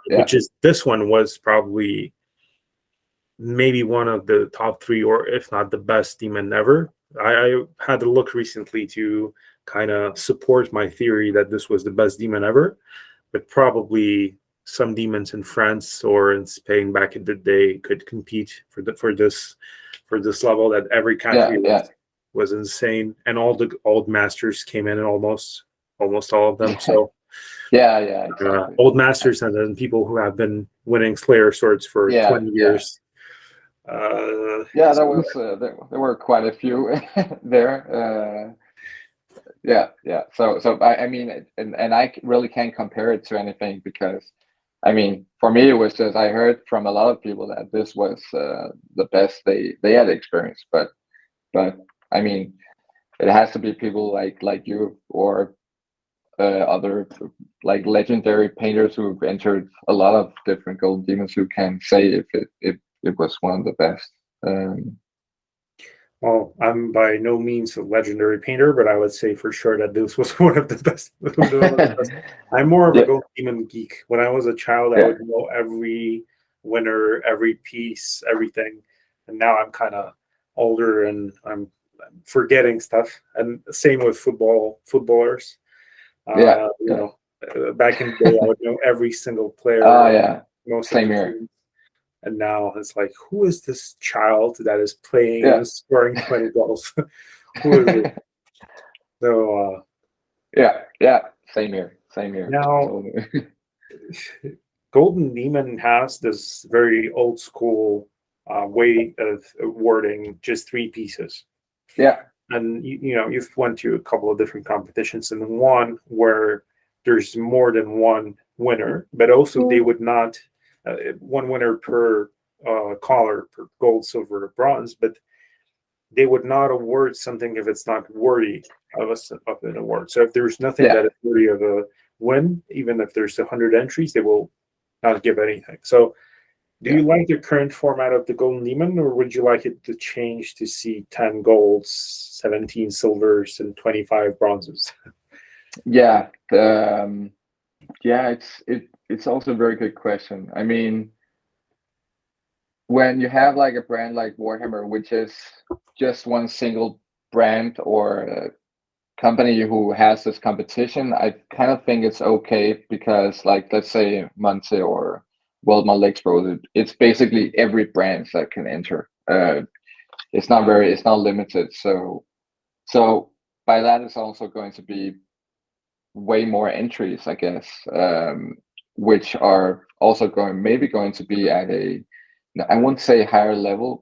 Which is, this one was probably maybe one of the top three, or if not the best demon ever. I had to look recently to kind of support my theory that this was the best demon ever, but probably some demons in France or in Spain back in the day could compete for this level. That every country was insane, and all the old masters came in, and almost all of them. So exactly. Old masters, and then people who have been winning Slayer swords for 20 years. There were quite a few there. So I mean, and I really can't compare it to anything, because I mean, for me it was just, I heard from a lot of people that this was the best they had experienced, but I mean, it has to be people like you or other like legendary painters who've entered a lot of different Golden Demons who can say if it was one of the best. Well, I'm by no means a legendary painter, but I would say for sure that this was one of the best. I'm more of a Golden Demon geek. When I was a child, I would know every winner, every piece, everything. And now I'm kind of older and I'm forgetting stuff. And same with footballers. Back in the day, I would know every single player. Most same of the here. teams. And now it's like, who is this child that is playing and scoring 20 goals? Who is it? So same here. Now, Golden Demon has this very old school way of awarding just 3 pieces. and you've went to a couple of different competitions, and one where there's more than one winner, but also they would not one winner per collar, per gold, silver, or bronze, but they would not award something if it's not worthy of an award. So if there's nothing that is worthy of a win, even if there's 100 entries, they will not give anything. So do you like the current format of the Golden Demon, or would you like it to change to see 10 golds, 17 silvers, and 25 bronzes? Yeah, it's also a very good question. I mean, when you have like a brand like Warhammer, which is just one single brand or a company who has this competition, I kind of think it's okay because, like, let's say Monte or World Model Expo, it's basically every brand that can enter. It's not limited. So by that, it's also going to be way more entries, I guess, which are also going to be at a, I won't say higher level,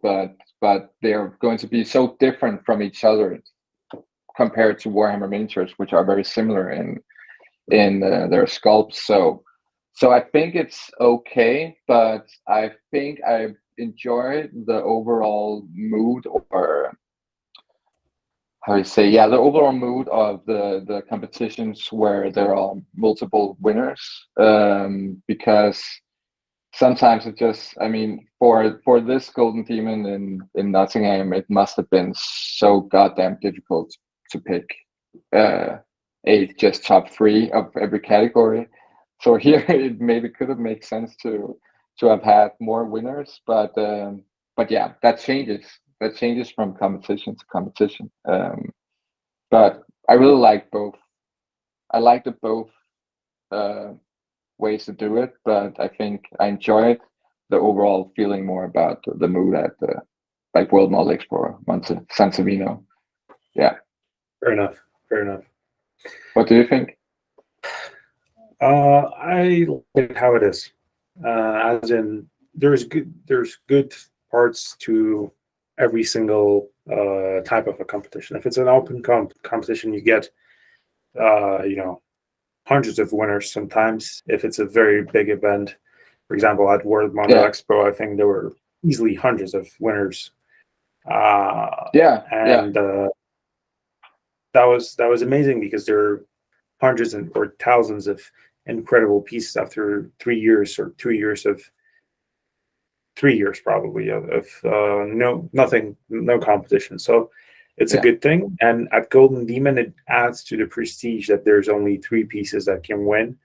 but they're going to be so different from each other compared to Warhammer miniatures, which are very similar in their sculpts. So I think it's okay, but I think I enjoy the overall mood, or how you say, the overall mood of the competitions where there are multiple winners, because sometimes it just, I mean, for this Golden Demon in Nottingham, it must have been so goddamn difficult to pick a just top 3 of every category. So here it maybe could have made sense to have had more winners, but yeah, that changes. That changes from competition to competition. But I really like both. I like the both ways to do it, but I think I enjoyed the overall feeling more about the mood at like World Model Explorer, San Savino. Yeah. Fair enough. Fair enough. What do you think? I like how it is. As in, there's good parts to every single type of a competition. If it's an open competition, you get hundreds of winners sometimes. If it's a very big event, for example, at World Model Expo, I think there were easily hundreds of winners. That was amazing because there are hundreds or thousands of incredible pieces after 3 years or 2 years of 3 years probably of no competition. So it's a good thing. And at Golden Demon, it adds to the prestige that there's only 3 pieces that can win.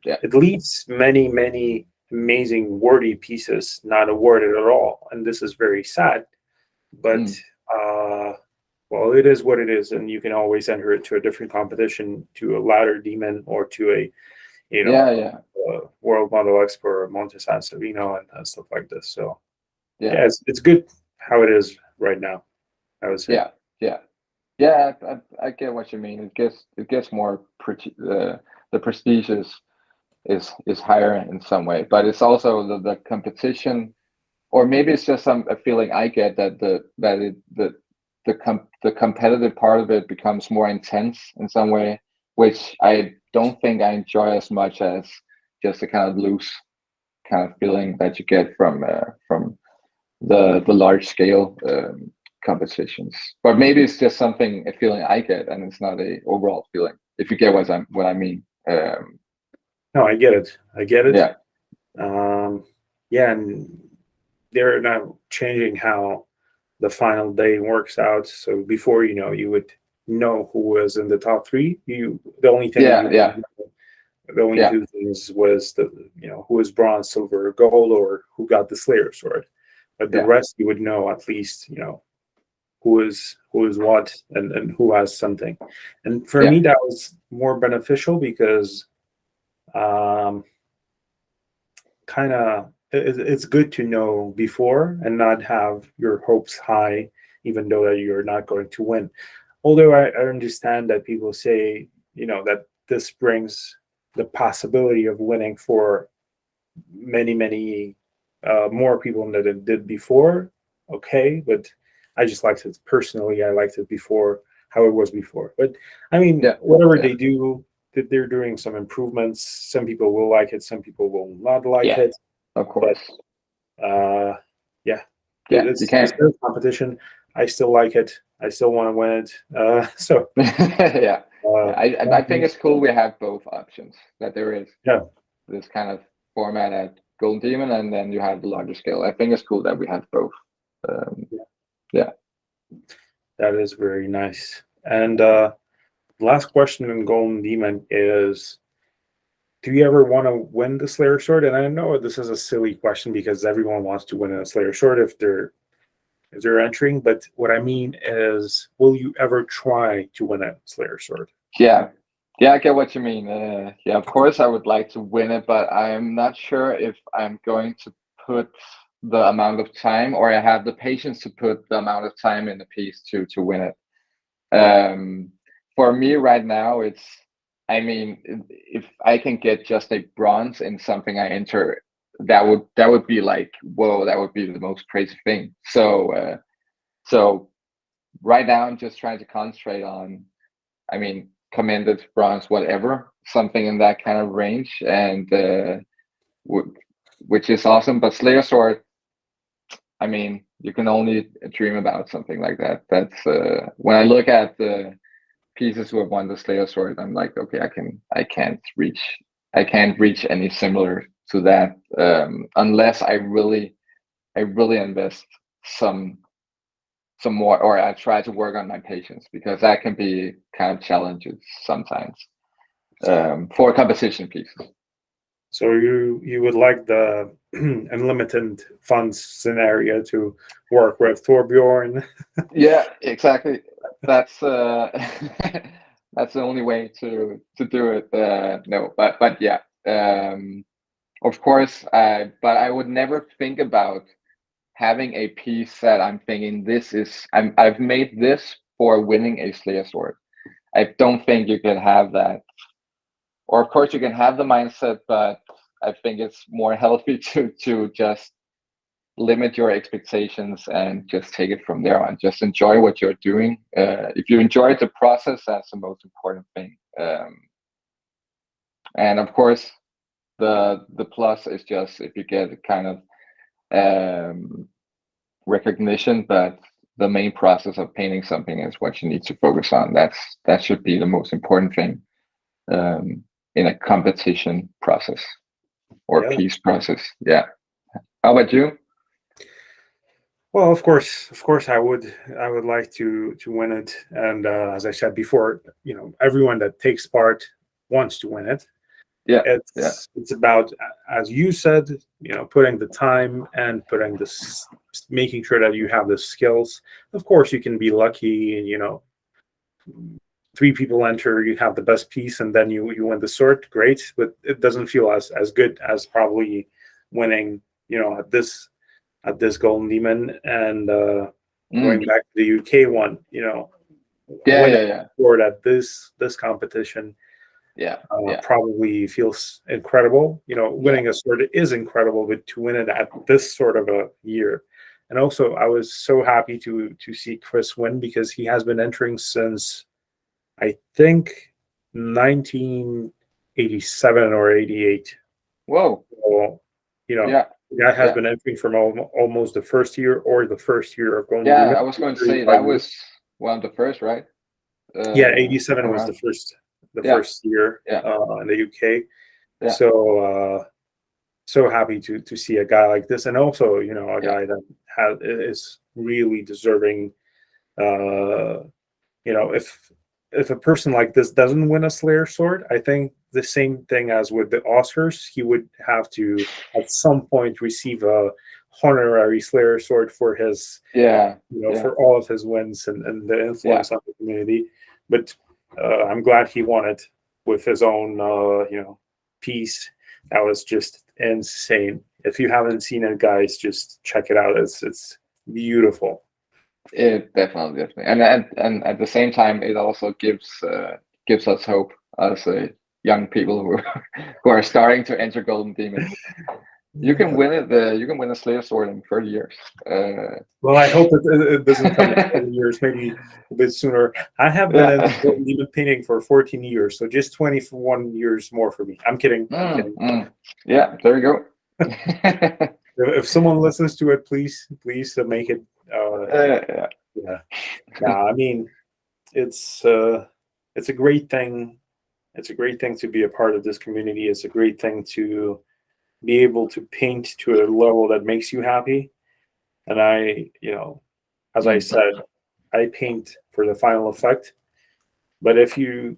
It leaves many amazing worthy pieces not awarded at all, and this is very sad. But well, it is what it is, and you can always enter it to a different competition, to a ladder demon, or to a World Model Expo or Monte San Savino and stuff like this. So it's good how it is right now, I would say. I get what you mean. It gets more the prestige is higher in some way, but it's also the competition, or maybe it's just a feeling I get that the competitive part of it becomes more intense in some way, which I don't think I enjoy as much as just the kind of loose kind of feeling that you get from the large scale competitions. But maybe it's just a feeling I get, and it's not a overall feeling. If you get what I mean. No, I get it. Yeah. And they're now changing how the final day works out. So before, you would know who was in the top 3. The only thing the only 2 things was who was bronze, silver, or gold, or who got the Slayer sword. But the rest you would know at least, who is what and who has something. And for me, that was more beneficial because it's good to know before and not have your hopes high, even though that you're not going to win. Although I understand that people say, that this brings the possibility of winning for many more people than it did before. Okay, but I just liked it personally. I liked it before how it was before. But I mean, Yeah. whatever Yeah. they do, they're doing some improvements. Some people will like it, some people will not like Yeah. it. Of course. Yeah, Yeah. You it's can't. their competition. I still like it. I still want to win it. So Yeah. uh, Yeah. I think it's cool we have both options. That there is yeah, this kind of format at Golden Demon, and then you have the larger scale. I think it's cool that we have both. Yeah. that is very nice. And last question in Golden Demon is, do you ever want to win the Slayer Sword? And I know this is a silly question because everyone wants to win a Slayer Sword if they're entering. But what I mean is, will you ever try to win a Slayer Sword? Yeah. Yeah, I get what you mean. Yeah, of course I would like to win it, but I'm not sure if I'm going to put the amount of time, or I have the patience to put the amount of time in the piece to win it. For me right now, it's, I mean, if I can get just a bronze in something I enter, that would be like, whoa, that would be the most crazy thing. So right now I'm just trying to concentrate on, I mean, commended, bronze, whatever, something in that kind of range, and which is awesome. But Slayer Sword, I mean, you can only dream about something like that. That's when I look at the pieces who have won the Slayer Sword, I'm like, okay, I can't reach any similar to that, unless I really invest some more, or I try to work on my patience, because that can be kind of challenges sometimes for competition pieces. So you would like the unlimited funds scenario to work with Torbjorn? Yeah, exactly. That's that's the only way to do it. No, but yeah, of course. But I would never think about having a piece that I'm thinking I've made this for winning a Slayer Sword. I don't think you can have that. Or of course you can have the mindset, but I think it's more healthy to just limit your expectations and just take it from there on. Just enjoy what you're doing. If you enjoy the process, that's the most important thing. And of course, the plus is just if you get a kind of recognition, but the main process of painting something is what you need to focus on. That should be the most important thing in a competition process or piece process. Yeah. How about you? Well, of course, I would like to win it, and as I said before, everyone that takes part wants to win it. Yeah, it's about, as you said, putting the time and putting this, making sure that you have the skills. Of course, you can be lucky, and 3 people enter, you have the best piece, and then you win the sword. Great, but it doesn't feel as good as probably winning, at this Golden Demon, and going back to the UK one, yeah. sword at this competition. Probably feels incredible. Winning a sword is incredible, but to win it at this sort of a year. And also, I was so happy to see Chris win, because he has been entering since, I think, 1987 or 88. Whoa. So, the guy has been entering from almost the first year, or the first year of Golden Demon. I was going to say that was one of the first, right? 87 was the first year in the UK. Yeah. So happy to see a guy like this, and also a guy that is really deserving. If a person like this doesn't win a Slayer Sword, I think the same thing as with the Oscars, he would have to at some point receive a honorary Slayer Sword for his for all of his wins and the influence on the community. But I'm glad he won it with his own piece. That was just insane. If you haven't seen it, guys, just check it out. It's beautiful. It definitely, and at the same time, it also gives us hope as young people who are starting to enter Golden Demon. You can win it. You can win a Slayer sword in 30 years. Well, I hope it doesn't come in 20 years, maybe a bit sooner. I have been in Yeah. Golden Demon painting for 14 years, so just 21 years more for me. I'm kidding. I'm kidding. Yeah, there you go. If someone listens to it, please make it. Yeah. Yeah. Yeah. I mean, it's a great thing. It's a great thing to be a part of this community. It's a great thing to be able to paint to a level that makes you happy. And as I said, I paint for the final effect. But if the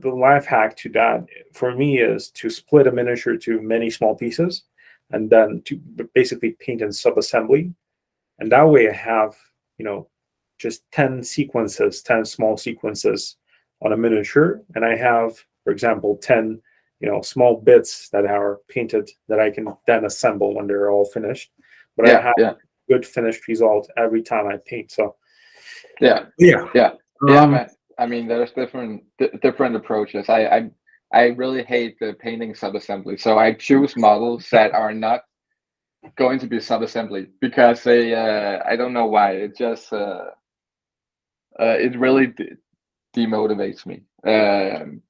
life hack to that for me is to split a miniature to many small pieces and then to basically paint in sub-assembly. And that way I have, just 10 sequences, 10 small sequences on a miniature. And I have, for example, 10, small bits that are painted that I can then assemble when they're all finished. But I have good finished result every time I paint. So yeah. Man. I mean, there's different approaches. I really hate the painting sub-assembly. So I choose models that are not going to be sub-assembly because they I don't know why. It just it really demotivates me.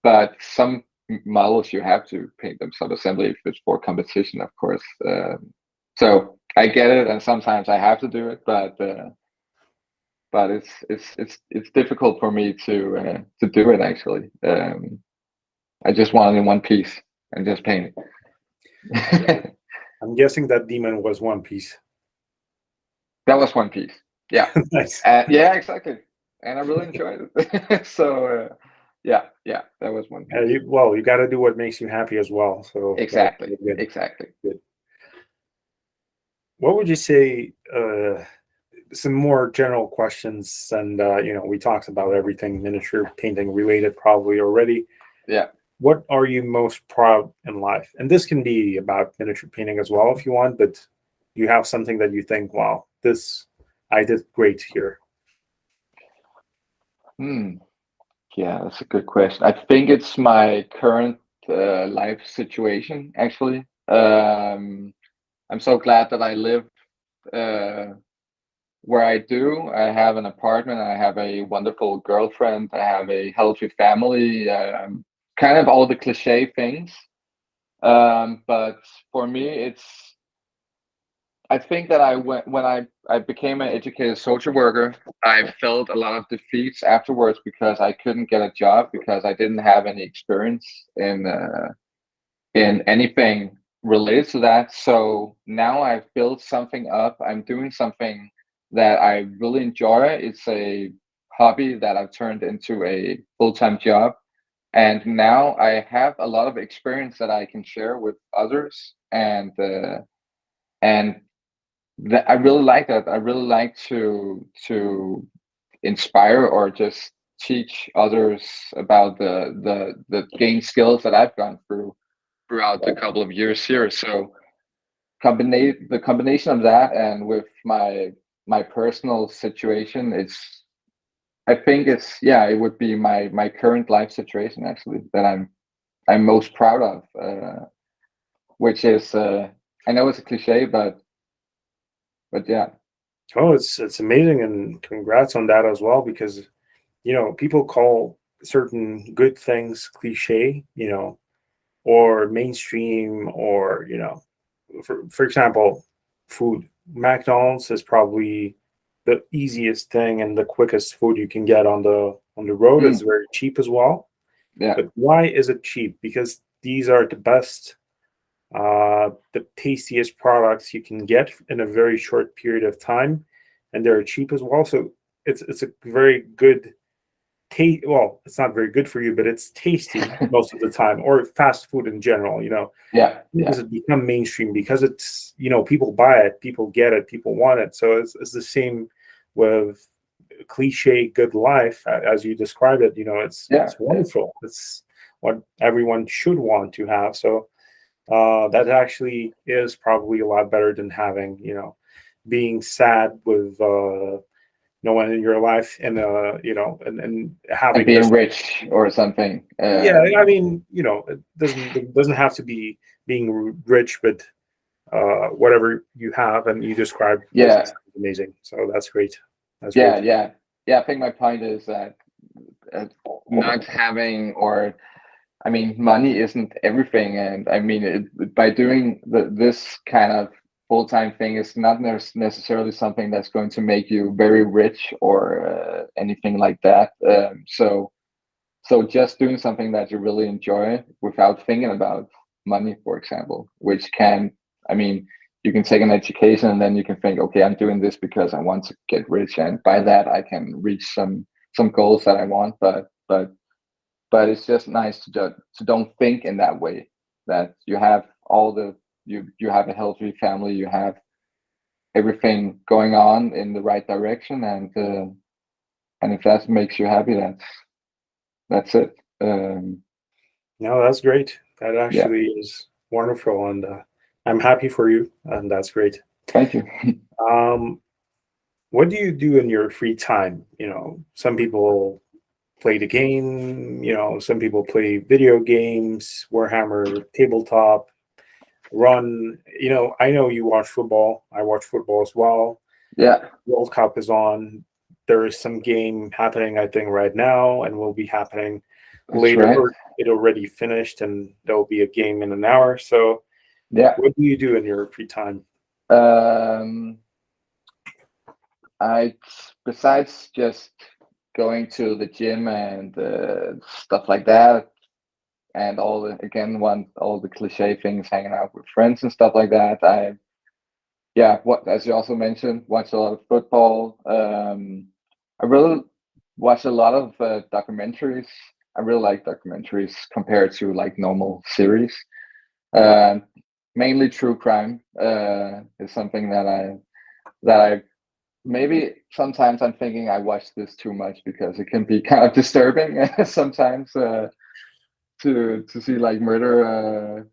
But some models you have to paint them sub-assembly if it's for competition, of course. So I get it, and sometimes I have to do it, but it's difficult for me to do it actually. I just want it in one piece and just paint it. I'm guessing that demon was one piece. That was one piece. Yeah. Nice. Yeah, exactly. And I really enjoyed it. So yeah, that was one piece. You got to do what makes you happy as well. So exactly. Good. What would you say? Some more general questions, and we talked about everything miniature painting related probably already. Yeah. What are you most proud in life? And this can be about miniature painting as well if you want, but you have something that you think, wow, I did great here. Yeah, that's a good question. I think it's my current life situation actually. I'm so glad that I live where I do. I have an apartment. I have a wonderful girlfriend. I have a healthy family. Kind of all the cliche things. But for me, I think that when I became an educated social worker, I felt a lot of defeats afterwards because I couldn't get a job because I didn't have any experience in anything related to that. So now I've built something up. I'm doing something that I really enjoy. It's a hobby that I've turned into a full-time job. And now I have a lot of experience that I can share with others. And I really like that. I really like to inspire or just teach others about the gain skills that I've gone throughout the couple of years here. So the combination of that and with my personal situation, I think it would be my current life situation actually that I'm most proud of, which is I know it's a cliche, but yeah. Oh, it's amazing, and congrats on that as well, because people call certain good things cliche, or mainstream, or for example, food. McDonald's is probably the easiest thing and the quickest food you can get on the road. It's very cheap as well. Yeah. But why is it cheap? Because these are the best, the tastiest products you can get in a very short period of time, and they're cheap as well. So it's a very good taste. Well, it's not very good for you, but it's tasty most of the time. Or fast food in general, Yeah. because it become mainstream, because it's people buy it, people get it, people want it. So it's the same with cliche good life as you described it. It's wonderful. It's what everyone should want to have. So that actually is probably a lot better than having being sad with no one in your life, and and having and being rich or something. Yeah, I mean, it doesn't have to be being rich, but whatever you have, and you described Yeah, amazing. So that's great. That's yeah, great. yeah, yeah. I think my point is that uh, not having, or I mean, money isn't everything, and I mean, by doing this kind of full-time thing is not necessarily something that's going to make you very rich or anything like that. So just doing something that you really enjoy without thinking about money, for example, which can, I mean, you can take an education and then you can think, okay, I'm doing this because I want to get rich, and by that I can reach some goals that I want. But it's just nice to don't think in that way. That you have all the you have a healthy family, you have everything going on in the right direction, and if that makes you happy, that's it. No, that's great. That Yeah, actually is wonderful, and I'm happy for you, and that's great. thank you. Um, what do you do in your free time? Some people play the game. Some people play video games, Warhammer, tabletop, run. I know you watch football. I watch football as well. Yeah, World Cup is on. There is some game happening, I think, right now, and will be happening that's later. right. Or it already finished, and there will be a game in an hour. So, Yeah. what do you do in your free time? Um, I besides just going to the gym and stuff like that, and all the cliche things, hanging out with friends and stuff like that. What as you also mentioned, watch a lot of football. I really watch a lot of documentaries. I really like documentaries compared to like normal series. Um, Mainly true crime is something that I maybe sometimes I'm thinking I watch this too much because it can be kind of disturbing sometimes to see like murder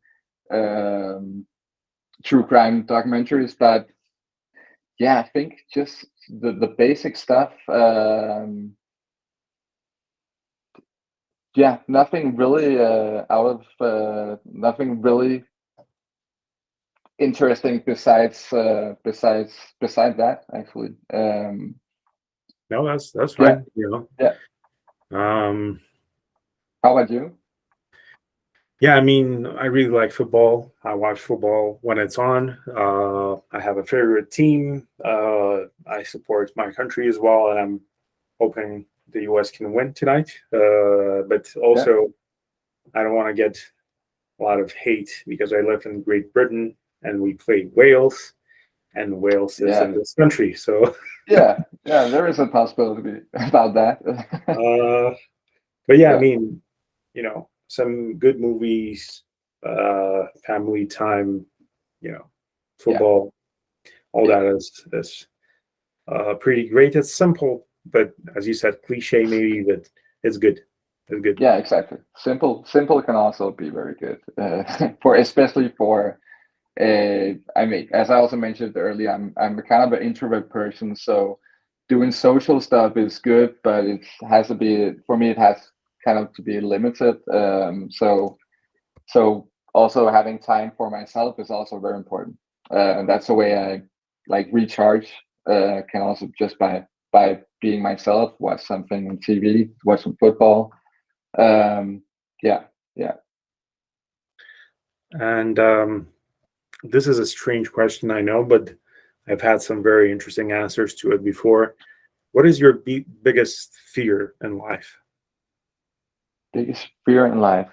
true crime documentaries. But yeah, I think just the basic stuff. Yeah, nothing really nothing really interesting besides that actually. No, that's Yeah, fine. yeah. Um, How about you? yeah, I mean, I really like football. I watch football when it's on. I have a favorite team. I support my country as well, and I'm hoping the U.S. can win tonight. But Yeah, also, I don't want to get a lot of hate because I live in Great Britain and we play Wales, and Wales is yeah, in this country. So, yeah, yeah. There is a possibility about that. but yeah, I Yeah, mean, some good movies, family time, you know, yeah, football, all yeah, that is pretty great. It's simple, but as you said, cliche maybe, but it's good. It's good. yeah. Exactly. Simple can also be very good for especially for. I mean, as I also mentioned earlier, I'm a kind of an introvert person, so doing social stuff is good, but it has to be for me. It has kind of to be limited. So also having time for myself is also very important, and that's the way I like recharge. Can also just by being myself, watch something on TV, watch some football. Um, yeah, yeah, And this is a strange question, I know, but I've had some very interesting answers to it before. What is your biggest fear in life? biggest fear in life.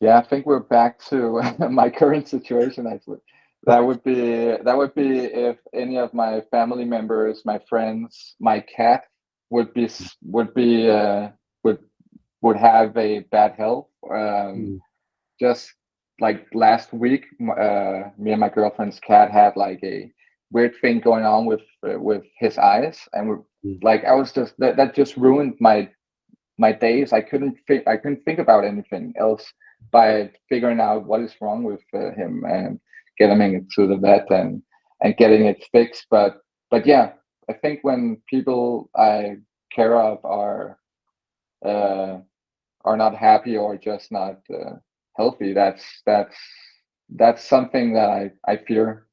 Yeah, I think we're back to my current situation actually. That would be if any of my family members, my friends, my cat would be s- would would have a bad health. Mm, Just like last week, me and my girlfriend's cat had like a weird thing going on with his eyes, and mm, like I was just that just ruined my days. I couldn't think about anything else by figuring out what is wrong with him and getting him to the vet and getting it fixed. But yeah, I think when people I care of uh, are not happy or just not healthy, that's that's something that I fear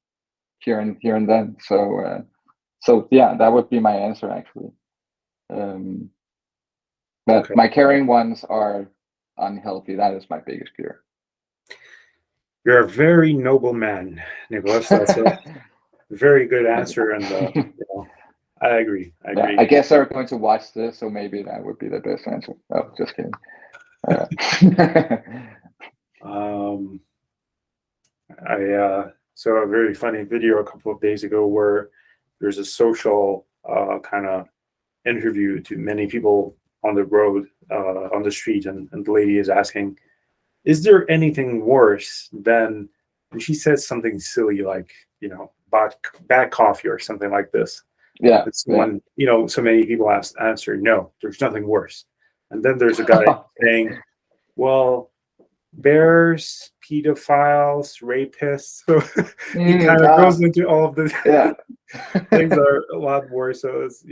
here and then. So yeah, that would be my answer actually. But Okay. my caring ones are unhealthy. That is my biggest fear. You're a very noble man, Nicholas. That's a very good answer, and I agree. I Yeah, agree. I guess they're going to watch this, so maybe that would be the best answer. Oh, just kidding. Um, I saw a very funny video a couple of days ago where there's a social kind of interview to many people on the road, on the street, and the lady is asking, "Is there anything worse than?" And she says something silly like, bad coffee or something like this. Yeah, It's someone, so many people answer, "No, there's nothing worse." And then there's a guy yeah. saying, "Well, bears, pedophiles, rapists." So he kind of goes into all of the Yeah. things are a lot worse. So it's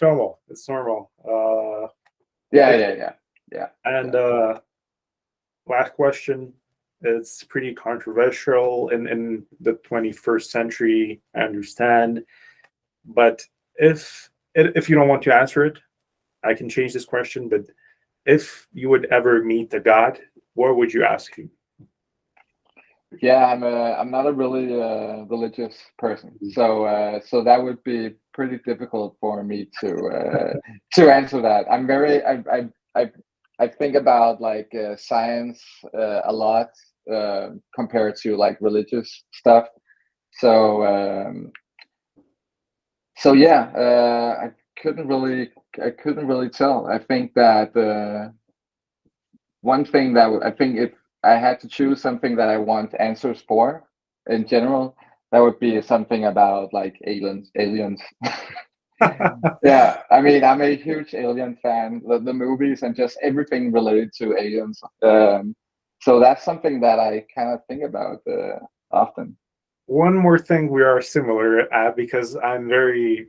normal. It's normal. Yeah. And last question. It's pretty controversial in the 21st century, I understand. But if you don't want to answer it, I can change this question. But if you would ever meet a god, what would you ask him? Yeah, I'm not a really religious person, so that would be pretty difficult for me to answer that. I'm very I think about like science a lot compared to like religious stuff. So so yeah, I couldn't really tell. I think that one thing that I think if I had to choose something that I want answers for in general, that would be something about like aliens. Yeah, I mean, I'm a huge Alien fan, the movies and just everything related to aliens. So that's something that I kind of think about often. One more thing we are similar at, because I'm very,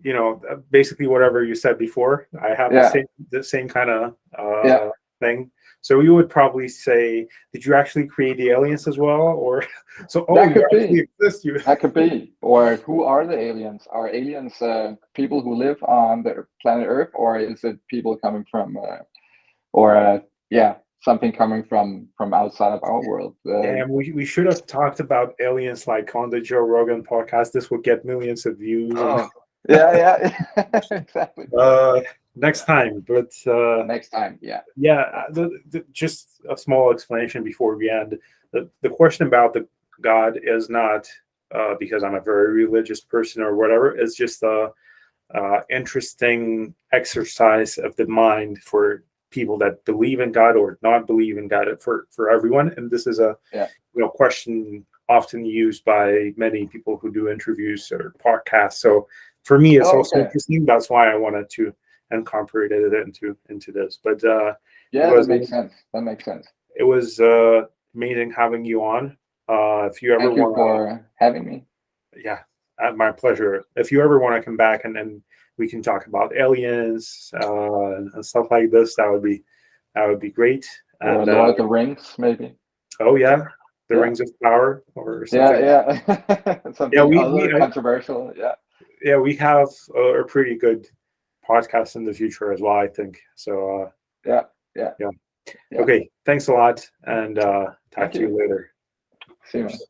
basically whatever you said before, I have Yeah, the same kind of yeah, thing. So you would probably say, did you actually create the aliens as well? Or that you could actually be. exist. That could be. Or who are the aliens? Are aliens people who live on the planet Earth, or is it people coming from, or yeah, something coming from outside of our world? And we should have talked about aliens like on the Joe Rogan podcast. This would get millions of views. And Oh, yeah, exactly. next time. But Next time, yeah. yeah, just a small explanation before we end. The question about the God is not because I'm a very religious person or whatever. It's just a interesting exercise of the mind for people that believe in God or not believe in God, for everyone. And this is a question often used by many people who do interviews or podcasts. So for me, it's Oh, also okay. interesting. That's why I wanted to incorporate it into this. But Yeah, that makes sense. That makes sense. it was amazing having you on. If you ever Thank you want for having me. to, yeah, my pleasure. If you ever want to come back and then we can talk about aliens and stuff like this, that would be great. Or And Lord of the Rings, maybe. oh yeah, the Yeah. Rings of Power or something. Yeah. Yeah, Something other controversial. Yeah. we have a pretty good podcast in the future as well, I think. So Yeah. yeah. Okay, thanks a lot, and talk Thank to you you. later. See you, man. Cheers.